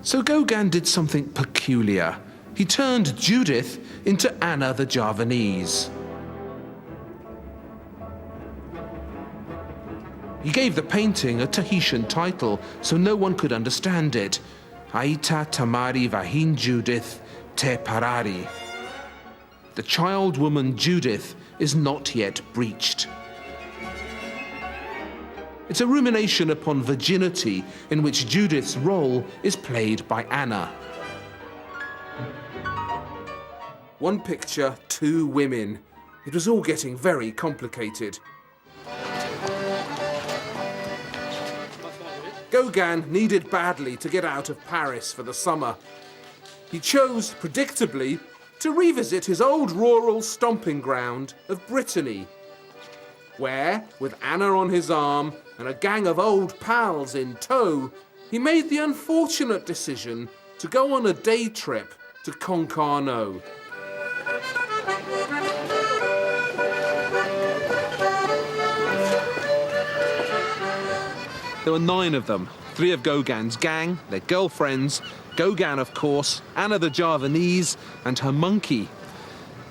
So Gauguin did something peculiar. He turned Judith into Anna the Javanese. He gave the painting a Tahitian title so no one could understand it. Aita Tamari Vahin Judith Te Parari. The child woman Judith is not yet breached. It's a rumination upon virginity in which Judith's role is played by Anna. One picture, two women. It was all getting very complicated. Gauguin needed badly to get out of Paris for the summer. He chose, predictably, to revisit his old rural stomping ground of Brittany, where, with Anna on his arm and a gang of old pals in tow, he made the unfortunate decision to go on a day trip to Concarneau. There were 9 of them, 3 of Gauguin's gang, their girlfriends, Gauguin, of course, Anna the Javanese, and her monkey.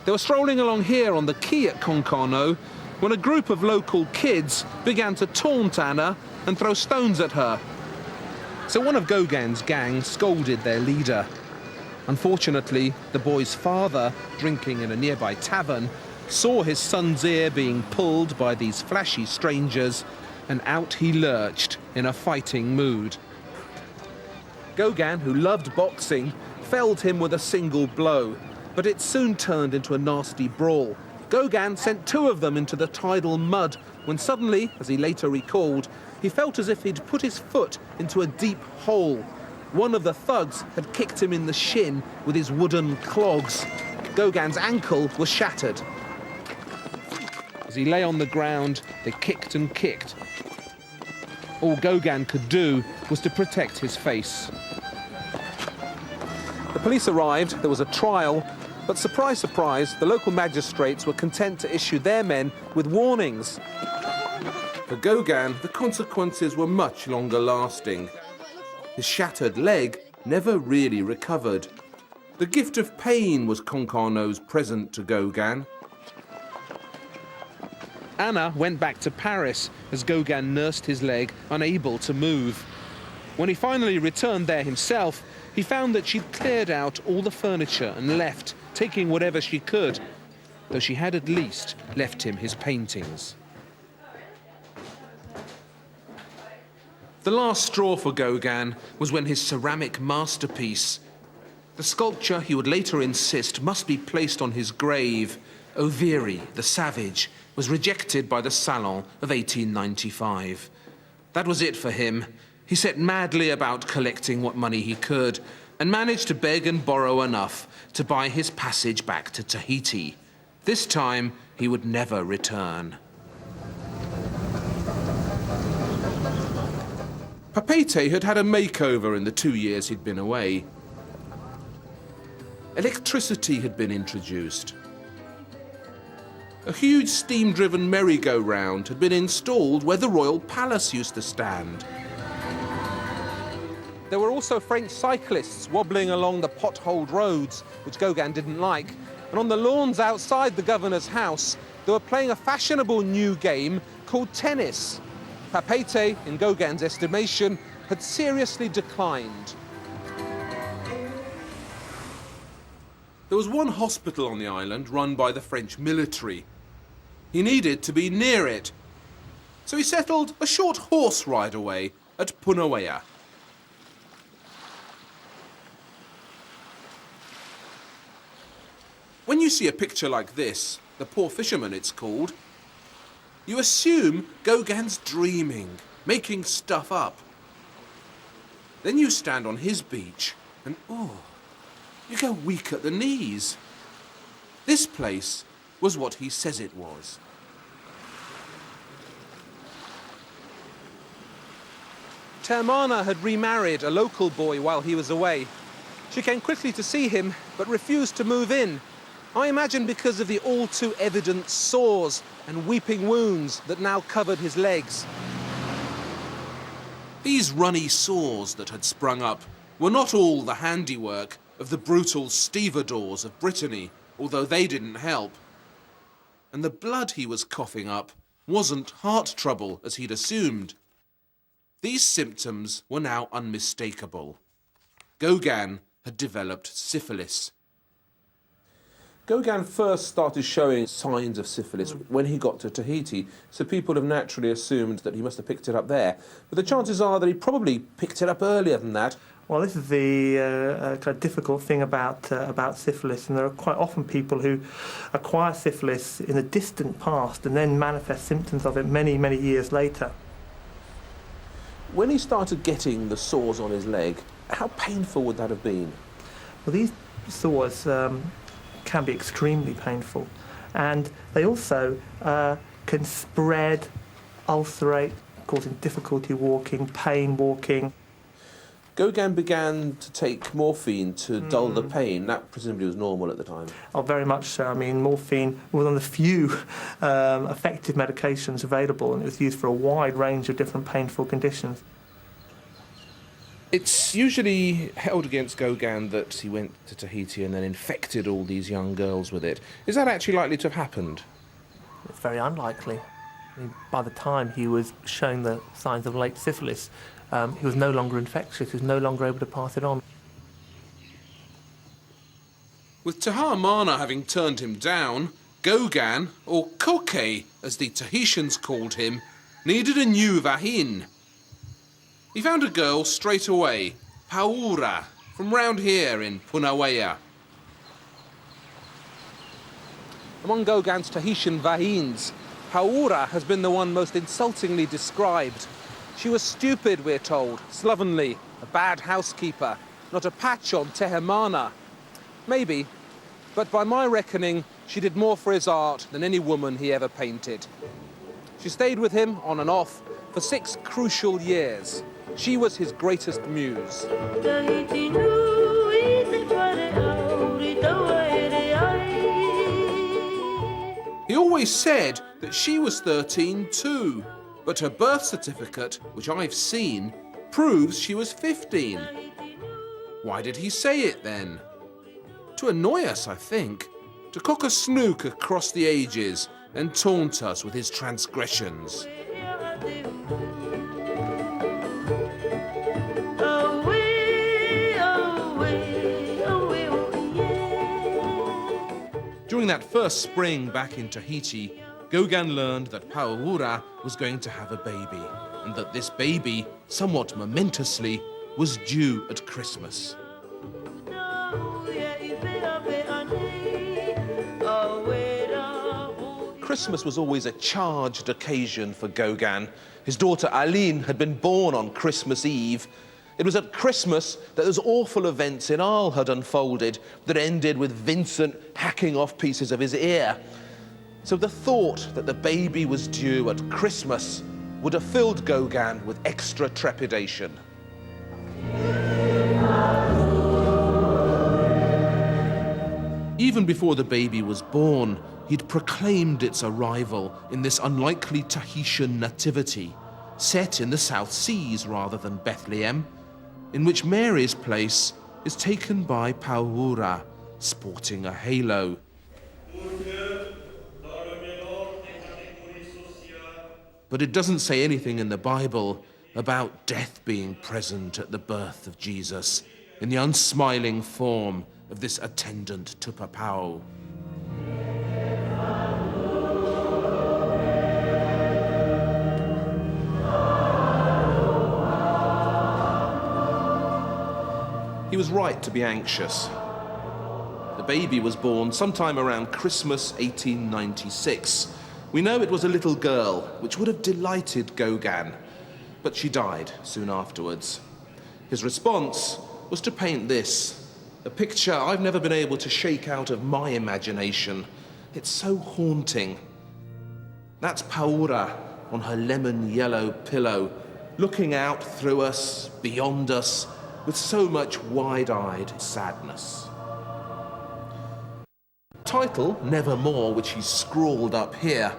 They were strolling along here on the quay at Concarneau when a group of local kids began to taunt Anna and throw stones at her. So one of Gauguin's gang scolded their leader. Unfortunately, the boy's father, drinking in a nearby tavern, saw his son's ear being pulled by these flashy strangers, and out he lurched in a fighting mood. Gauguin, who loved boxing, felled him with a single blow, but it soon turned into a nasty brawl. Gauguin sent 2 of them into the tidal mud when suddenly, as he later recalled, he felt as if he'd put his foot into a deep hole. One of the thugs had kicked him in the shin with his wooden clogs. Gauguin's ankle was shattered. As he lay on the ground, they kicked and kicked. All Gauguin could do was to protect his face. The police arrived, there was a trial, but surprise, surprise, the local magistrates were content to issue their men with warnings. For Gauguin, the consequences were much longer lasting. His shattered leg never really recovered. The gift of pain was Concarneau's present to Gauguin. Anna went back to Paris as Gauguin nursed his leg, unable to move. When he finally returned there himself, he found that she'd cleared out all the furniture and left, taking whatever she could, though she had at least left him his paintings. The last straw for Gauguin was when his ceramic masterpiece, the sculpture he would later insist must be placed on his grave, Oviri, the Savage, was rejected by the Salon of 1895. That was it for him. He set madly about collecting what money he could and managed to beg and borrow enough to buy his passage back to Tahiti. This time, he would never return. Papeete had had a makeover in the 2 years he'd been away. Electricity had been introduced. A huge steam-driven merry-go-round had been installed where the royal palace used to stand. There were also French cyclists wobbling along the potholed roads, which Gauguin didn't like, and on the lawns outside the governor's house, they were playing a fashionable new game called tennis. Papeete, in Gauguin's estimation, had seriously declined. There was one hospital on the island run by the French military. He needed to be near it, so he settled a short horse ride away at Punauia. When you see a picture like this, The Poor Fisherman it's called, you assume Gauguin's dreaming, making stuff up. Then you stand on his beach and, you go weak at the knees. This place was what he says it was. Termana had remarried a local boy while he was away. She came quickly to see him, but refused to move in. I imagine because of the all-too-evident sores and weeping wounds that now covered his legs. These runny sores that had sprung up were not all the handiwork of the brutal stevedores of Brittany, although they didn't help. And the blood he was coughing up wasn't heart trouble, as he'd assumed. These symptoms were now unmistakable. Gauguin had developed syphilis. Gauguin first started showing signs of syphilis when he got to Tahiti, so people have naturally assumed that he must have picked it up there. But the chances are that he probably picked it up earlier than that. Well, this is the kind of difficult thing about syphilis, and there are quite often people who acquire syphilis in the distant past and then manifest symptoms of it many, many years later. When he started getting the sores on his leg, how painful would that have been? Well, these sores can be extremely painful, and they also can spread, ulcerate, causing difficulty walking, pain walking. Gauguin began to take morphine to dull the pain. That presumably was normal at the time. Oh, very much so. I mean, morphine was one of the few effective medications available, and it was used for a wide range of different painful conditions. It's usually held against Gauguin that he went to Tahiti and then infected all these young girls with it. Is that actually likely to have happened? It's very unlikely. I mean, by the time he was showing the signs of late syphilis, he was no longer infectious, he was no longer able to pass it on. With Termana having turned him down, Gauguin, or Coque, as the Tahitians called him, needed a new vagin. He found a girl straight away, Paura, from round here in Punauia. Among Gauguin's Tahitian vagines, Paura has been the one most insultingly described. She was stupid, we're told, slovenly, a bad housekeeper, not a patch on Termana. Maybe, but by my reckoning, she did more for his art than any woman he ever painted. She stayed with him, on and off, for 6 crucial years. She was his greatest muse. He always said that she was 13 too, but her birth certificate, which I've seen, proves she was 15. Why did he say it then? To annoy us, I think. To cock a snook across the ages and taunt us with his transgressions. During that first spring back in Tahiti, Gauguin learned that Paura was going to have a baby, and that this baby, somewhat momentously, was due at Christmas. Christmas was always a charged occasion for Gauguin. His daughter Aline had been born on Christmas Eve. It was at Christmas that those awful events in Arles had unfolded that ended with Vincent hacking off pieces of his ear. So the thought that the baby was due at Christmas would have filled Gauguin with extra trepidation. Even before the baby was born, he'd proclaimed its arrival in this unlikely Tahitian nativity, set in the South Seas rather than Bethlehem, in which Mary's place is taken by Paura, sporting a halo. But it doesn't say anything in the Bible about death being present at the birth of Jesus in the unsmiling form of this attendant Tupapau. He was right to be anxious. The baby was born sometime around Christmas 1896. We know it was a little girl, which would have delighted Gauguin, but she died soon afterwards. His response was to paint this, a picture I've never been able to shake out of my imagination. It's so haunting. That's Paura on her lemon yellow pillow, looking out through us, beyond us, with so much wide-eyed sadness. Title, Nevermore, which he's scrawled up here,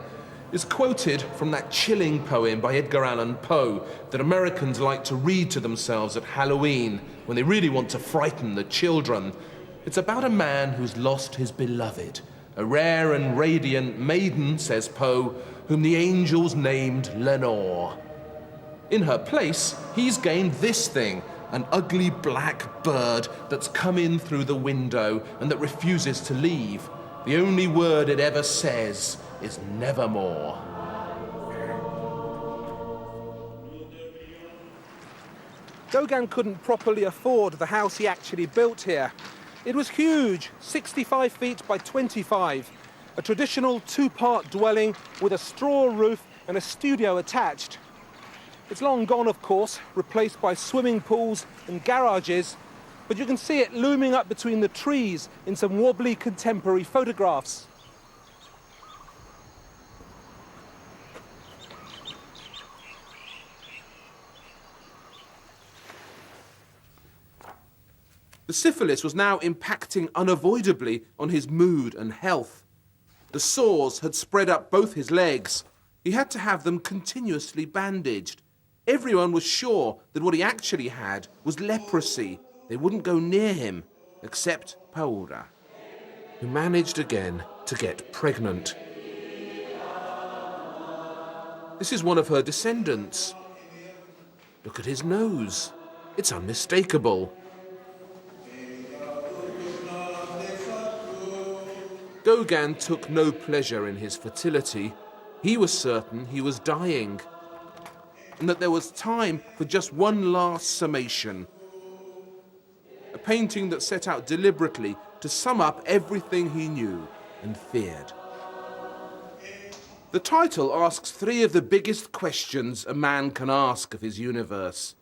is quoted from that chilling poem by Edgar Allan Poe that Americans like to read to themselves at Halloween when they really want to frighten the children. It's about a man who's lost his beloved, a rare and radiant maiden, says Poe, whom the angels named Lenore. In her place, he's gained this thing, an ugly black bird that's come in through the window and that refuses to leave. The only word it ever says is nevermore. Gauguin couldn't properly afford the house he actually built here. It was huge, 65 feet by 25, a traditional two-part dwelling with a straw roof and a studio attached. It's long gone, of course, replaced by swimming pools and garages, but you can see it looming up between the trees in some wobbly contemporary photographs. The syphilis was now impacting unavoidably on his mood and health. The sores had spread up both his legs. He had to have them continuously bandaged. Everyone was sure that what he actually had was leprosy. They wouldn't go near him, except Paola, who managed again to get pregnant. This is one of her descendants. Look at his nose. It's unmistakable. Gauguin took no pleasure in his fertility. He was certain he was dying, and that there was time for just one last summation. A painting that set out deliberately to sum up everything he knew and feared. The title asks three of the biggest questions a man can ask of his universe.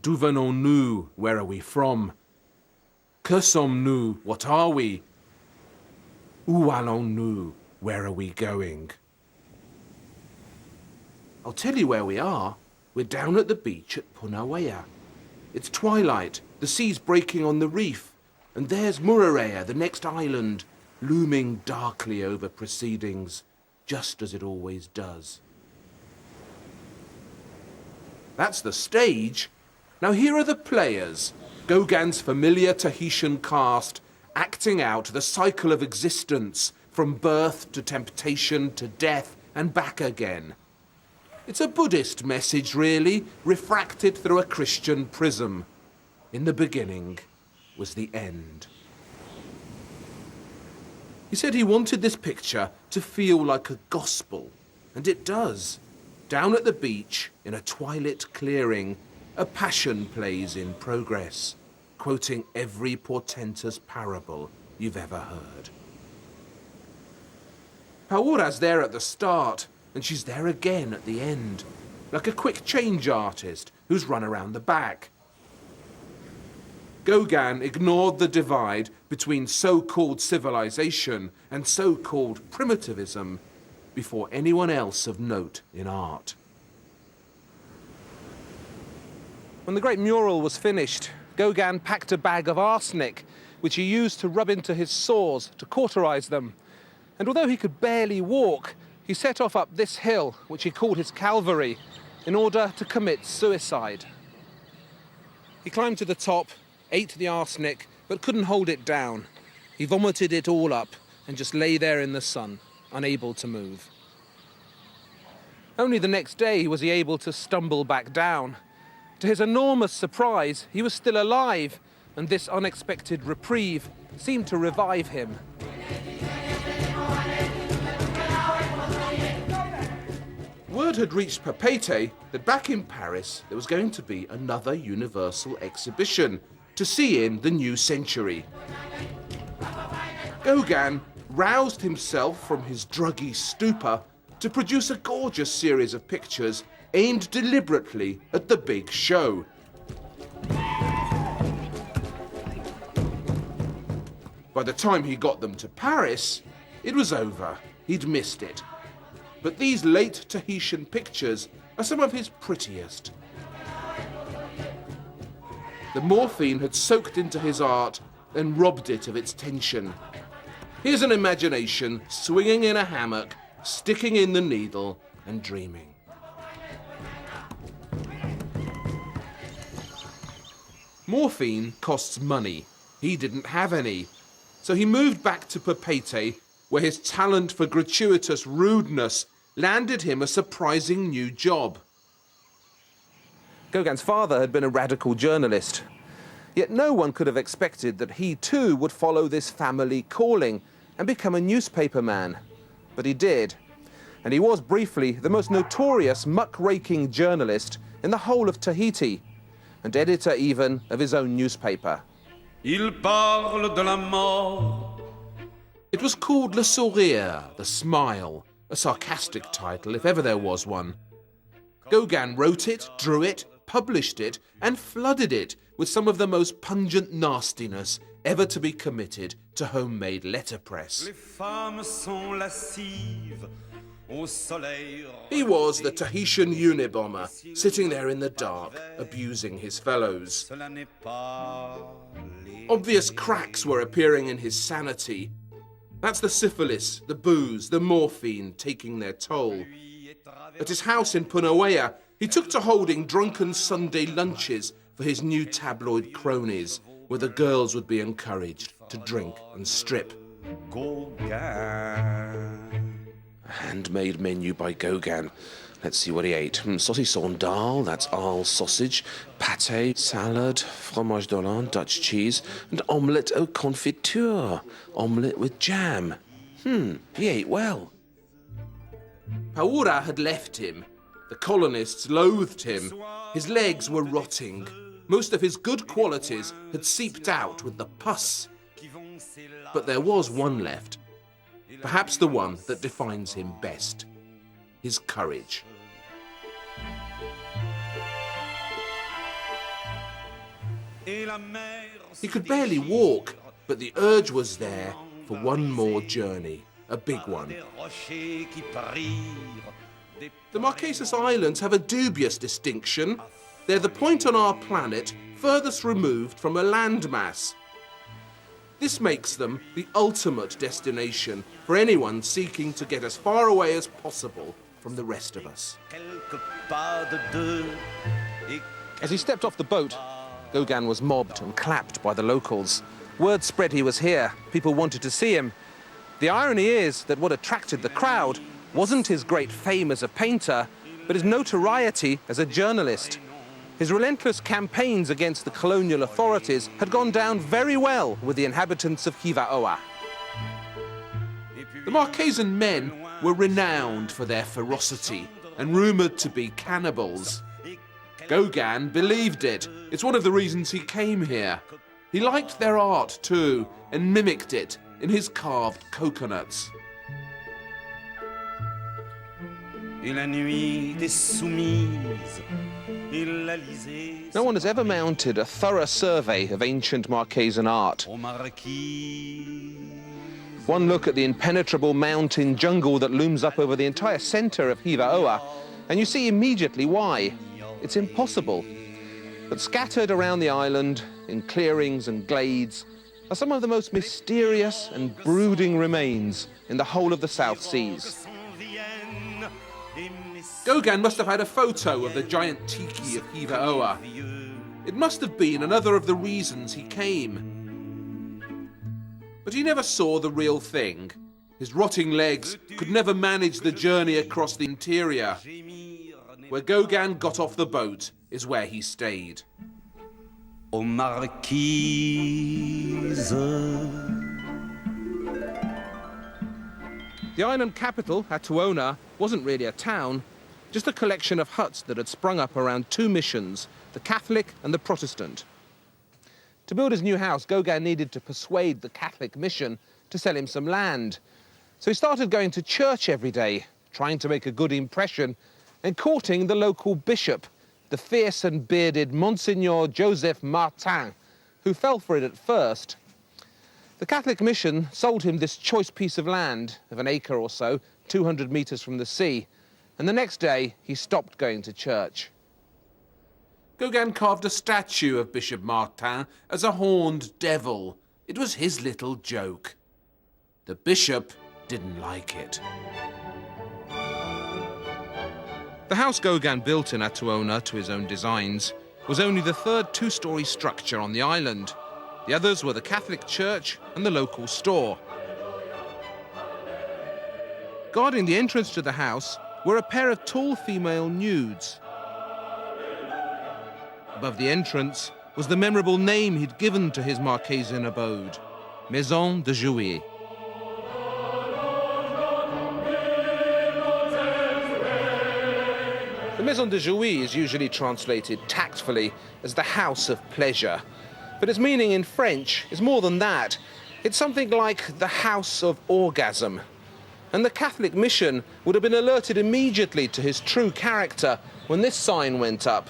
D'où venons-nous? Where are we from? Que sommes-nous? What are we? Où allons-nous? Where are we going? I'll tell you where we are. We're down at the beach at Punauia. It's twilight, the sea's breaking on the reef, and there's Mururoa, the next island, looming darkly over proceedings, just as it always does. That's the stage. Now here are the players, Gauguin's familiar Tahitian cast, acting out the cycle of existence from birth to temptation to death and back again. It's a Buddhist message, really, refracted through a Christian prism. In the beginning was the end. He said he wanted this picture to feel like a gospel, and it does. Down at the beach, in a twilit clearing, a passion plays in progress, quoting every portentous parable you've ever heard. Paora's there at the start, and she's there again at the end, like a quick change artist who's run around the back. Gauguin ignored the divide between so-called civilization and so-called primitivism before anyone else of note in art. When the great mural was finished, Gauguin packed a bag of arsenic, which he used to rub into his sores to cauterize them. And although he could barely walk, he set off up this hill, which he called his Calvary, in order to commit suicide. He climbed to the top, ate the arsenic, but couldn't hold it down. He vomited it all up and just lay there in the sun, unable to move. Only the next day was he able to stumble back down. To his enormous surprise, he was still alive, and this unexpected reprieve seemed to revive him. Word had reached Papeete that back in Paris there was going to be another universal exhibition to see in the new century. Gauguin roused himself from his druggy stupor to produce a gorgeous series of pictures aimed deliberately at the big show. By the time he got them to Paris, it was over. He'd missed it. but these late Tahitian pictures are some of his prettiest. The morphine had soaked into his art and robbed it of its tension. Here's an imagination swinging in a hammock, sticking in the needle and dreaming. Morphine costs money. He didn't have any. So he moved back to Papeete, where his talent for gratuitous rudeness landed him a surprising new job. Gauguin's father had been a radical journalist. Yet no one could have expected that he too would follow this family calling and become a newspaper man. But he did. And he was briefly the most notorious muckraking journalist in the whole of Tahiti, and editor even of his own newspaper. Il parle de la mort. It was called Le Sourire, the Smile, a sarcastic title if ever there was one. Gauguin wrote it, drew it, published it, and flooded it with some of the most pungent nastiness ever to be committed to homemade letterpress. Les femmes sont lascives au soleil. He was the Tahitian Unabomber, sitting there in the dark, abusing his fellows. Cela n'est pas Obvious cracks were appearing in his sanity. That's the syphilis, the booze, the morphine taking their toll. At his house in Punauia, he took to holding drunken Sunday lunches for his new tabloid cronies, where the girls would be encouraged to drink and strip. Gauguin. A handmade menu by Gauguin. Let's see what he ate. Saucisson d'Arles, that's Arles sausage, pâté, salad, fromage d'Hollande, Dutch cheese, and omelette au confiture, omelette with jam. He ate well. Paura had left him. The colonists loathed him. His legs were rotting. Most of his good qualities had seeped out with the pus. But there was one left. Perhaps the one that defines him best. His courage. He could barely walk, but the urge was there for one more journey, a big one. The Marquesas Islands have a dubious distinction. They're the point on our planet furthest removed from a landmass. This makes them the ultimate destination for anyone seeking to get as far away as possible from the rest of us. As he stepped off the boat, Gauguin was mobbed and clapped by the locals. Word spread he was here. People wanted to see him. The irony is that what attracted the crowd wasn't his great fame as a painter, but his notoriety as a journalist. His relentless campaigns against the colonial authorities had gone down very well with the inhabitants of Hivaoa. The Marquesan men were renowned for their ferocity and rumoured to be cannibals. Gauguin believed it. It's one of the reasons he came here. He liked their art too and mimicked it in his carved coconuts. No one has ever mounted a thorough survey of ancient Marquesan art. One look at the impenetrable mountain jungle that looms up over the entire centre of Hivaoa, and you see immediately why. It's impossible. But scattered around the island, in clearings and glades, are some of the most mysterious and brooding remains in the whole of the South Seas. Gauguin must have had a photo of the giant tiki of Hivaoa. It must have been another of the reasons he came. But he never saw the real thing. His rotting legs could never manage the journey across the interior. Where Gauguin got off the boat is where he stayed. Aux Marquises. The island capital, Atuona, wasn't really a town, just a collection of huts that had sprung up around two missions, the Catholic and the Protestant. To build his new house, Gauguin needed to persuade the Catholic mission to sell him some land. So he started going to church every day, trying to make a good impression, and courting the local bishop, the fierce and bearded Monsignor Joseph Martin, who fell for it at first. The Catholic mission sold him this choice piece of land, of an acre or so, 200 meters from the sea, and the next day he stopped going to church. Gauguin carved a statue of Bishop Martin as a horned devil. It was his little joke. The bishop didn't like it. The house Gauguin built in Atuona to his own designs was only the third two-story structure on the island. The others were the Catholic church and the local store. Guarding the entrance to the house were a pair of tall female nudes. Above the entrance was the memorable name he'd given to his Marquesan abode, Maison de Jouy. The Maison de Jouy is usually translated tactfully as the house of pleasure, but its meaning in French is more than that. It's something like the house of orgasm. And the Catholic mission would have been alerted immediately to his true character when this sign went up.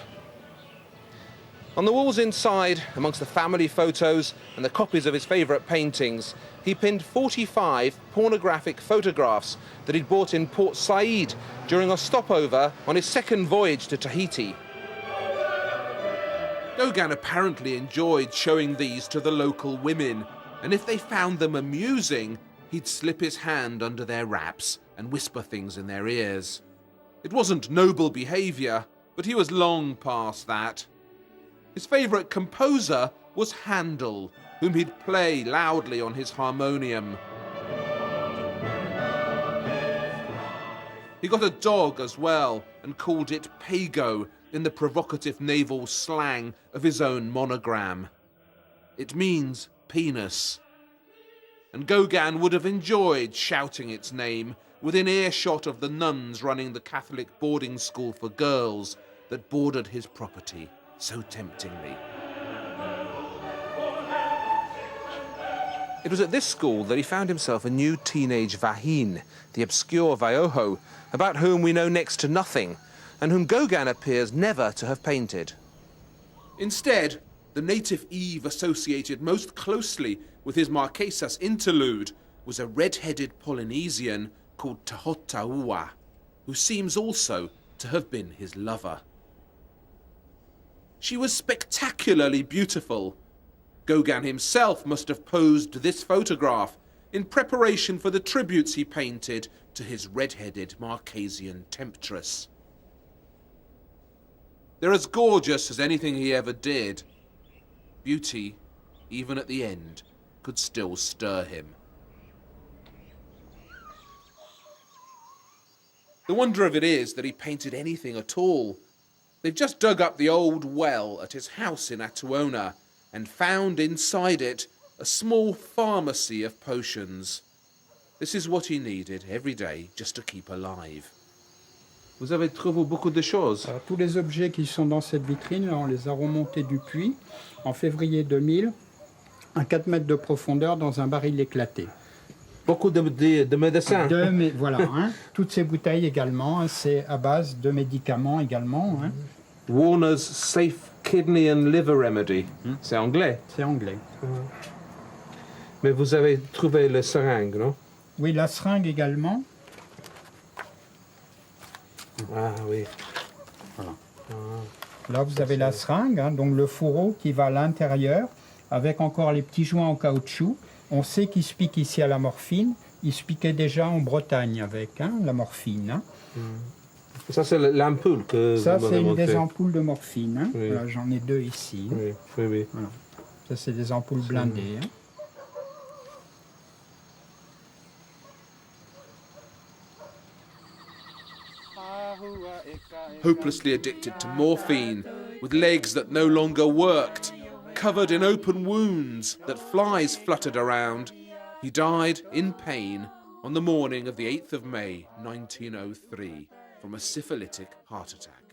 On the walls inside, amongst the family photos and the copies of his favourite paintings, he pinned 45 pornographic photographs that he'd bought in Port Said during a stopover on his second voyage to Tahiti. Gauguin apparently enjoyed showing these to the local women, and if they found them amusing, he'd slip his hand under their wraps and whisper things in their ears. It wasn't noble behaviour, but he was long past that. His favourite composer was Handel, whom he'd play loudly on his harmonium. He got a dog as well and called it Pago in the provocative naval slang of his own monogram. It means penis. And Gauguin would have enjoyed shouting its name within earshot of the nuns running the Catholic boarding school for girls that bordered his property so temptingly. It was at this school that he found himself a new teenage Vahine, the obscure Vaioho, about whom we know next to nothing, and whom Gauguin appears never to have painted. Instead, the native Eve associated most closely with his Marquesas interlude was a red-headed Polynesian called Tahotaua, who seems also to have been his lover. She was spectacularly beautiful. Gauguin himself must have posed this photograph in preparation for the tributes he painted to his red-headed Marquesian temptress. They're as gorgeous as anything he ever did. Beauty, even at the end, could still stir him. The wonder of it is that he painted anything at all. They've just dug up the old well at his house in Atuona and found inside it a small pharmacy of potions. This is what he needed every day just to keep alive. Vous avez trouvé beaucoup de choses. Tous les objets qui sont dans cette vitrine, là, on les a remontés du puits en février 2000 à 4 mètres de profondeur dans un baril éclaté. Beaucoup de médecins. Voilà, hein. Toutes ces bouteilles également, c'est à base de médicaments également. Hein. Warner's Safe Kidney and Liver Remedy. C'est anglais. C'est anglais. Mais vous avez trouvé le seringue, non? Oui, la seringue également. Ah oui. Voilà. Là, vous avez la seringue, hein, donc le fourreau qui va à l'intérieur, avec encore les petits joints en caoutchouc. On sait qu'il se pique ici à la morphine. Il se piquait déjà en Bretagne avec la morphine. Hein. Ça, c'est l'ampoule que ça, vous c'est une montré. des ampoules de morphine. Hein. Oui. Voilà, j'en ai 2 ici. Oui, oui, oui. Voilà. Ça, c'est des ampoules blindées. Hein. Hopelessly addicted to morphine, with legs that no longer worked, covered in open wounds that flies fluttered around, he died in pain on the morning of the 8th of May, 1903, from a syphilitic heart attack.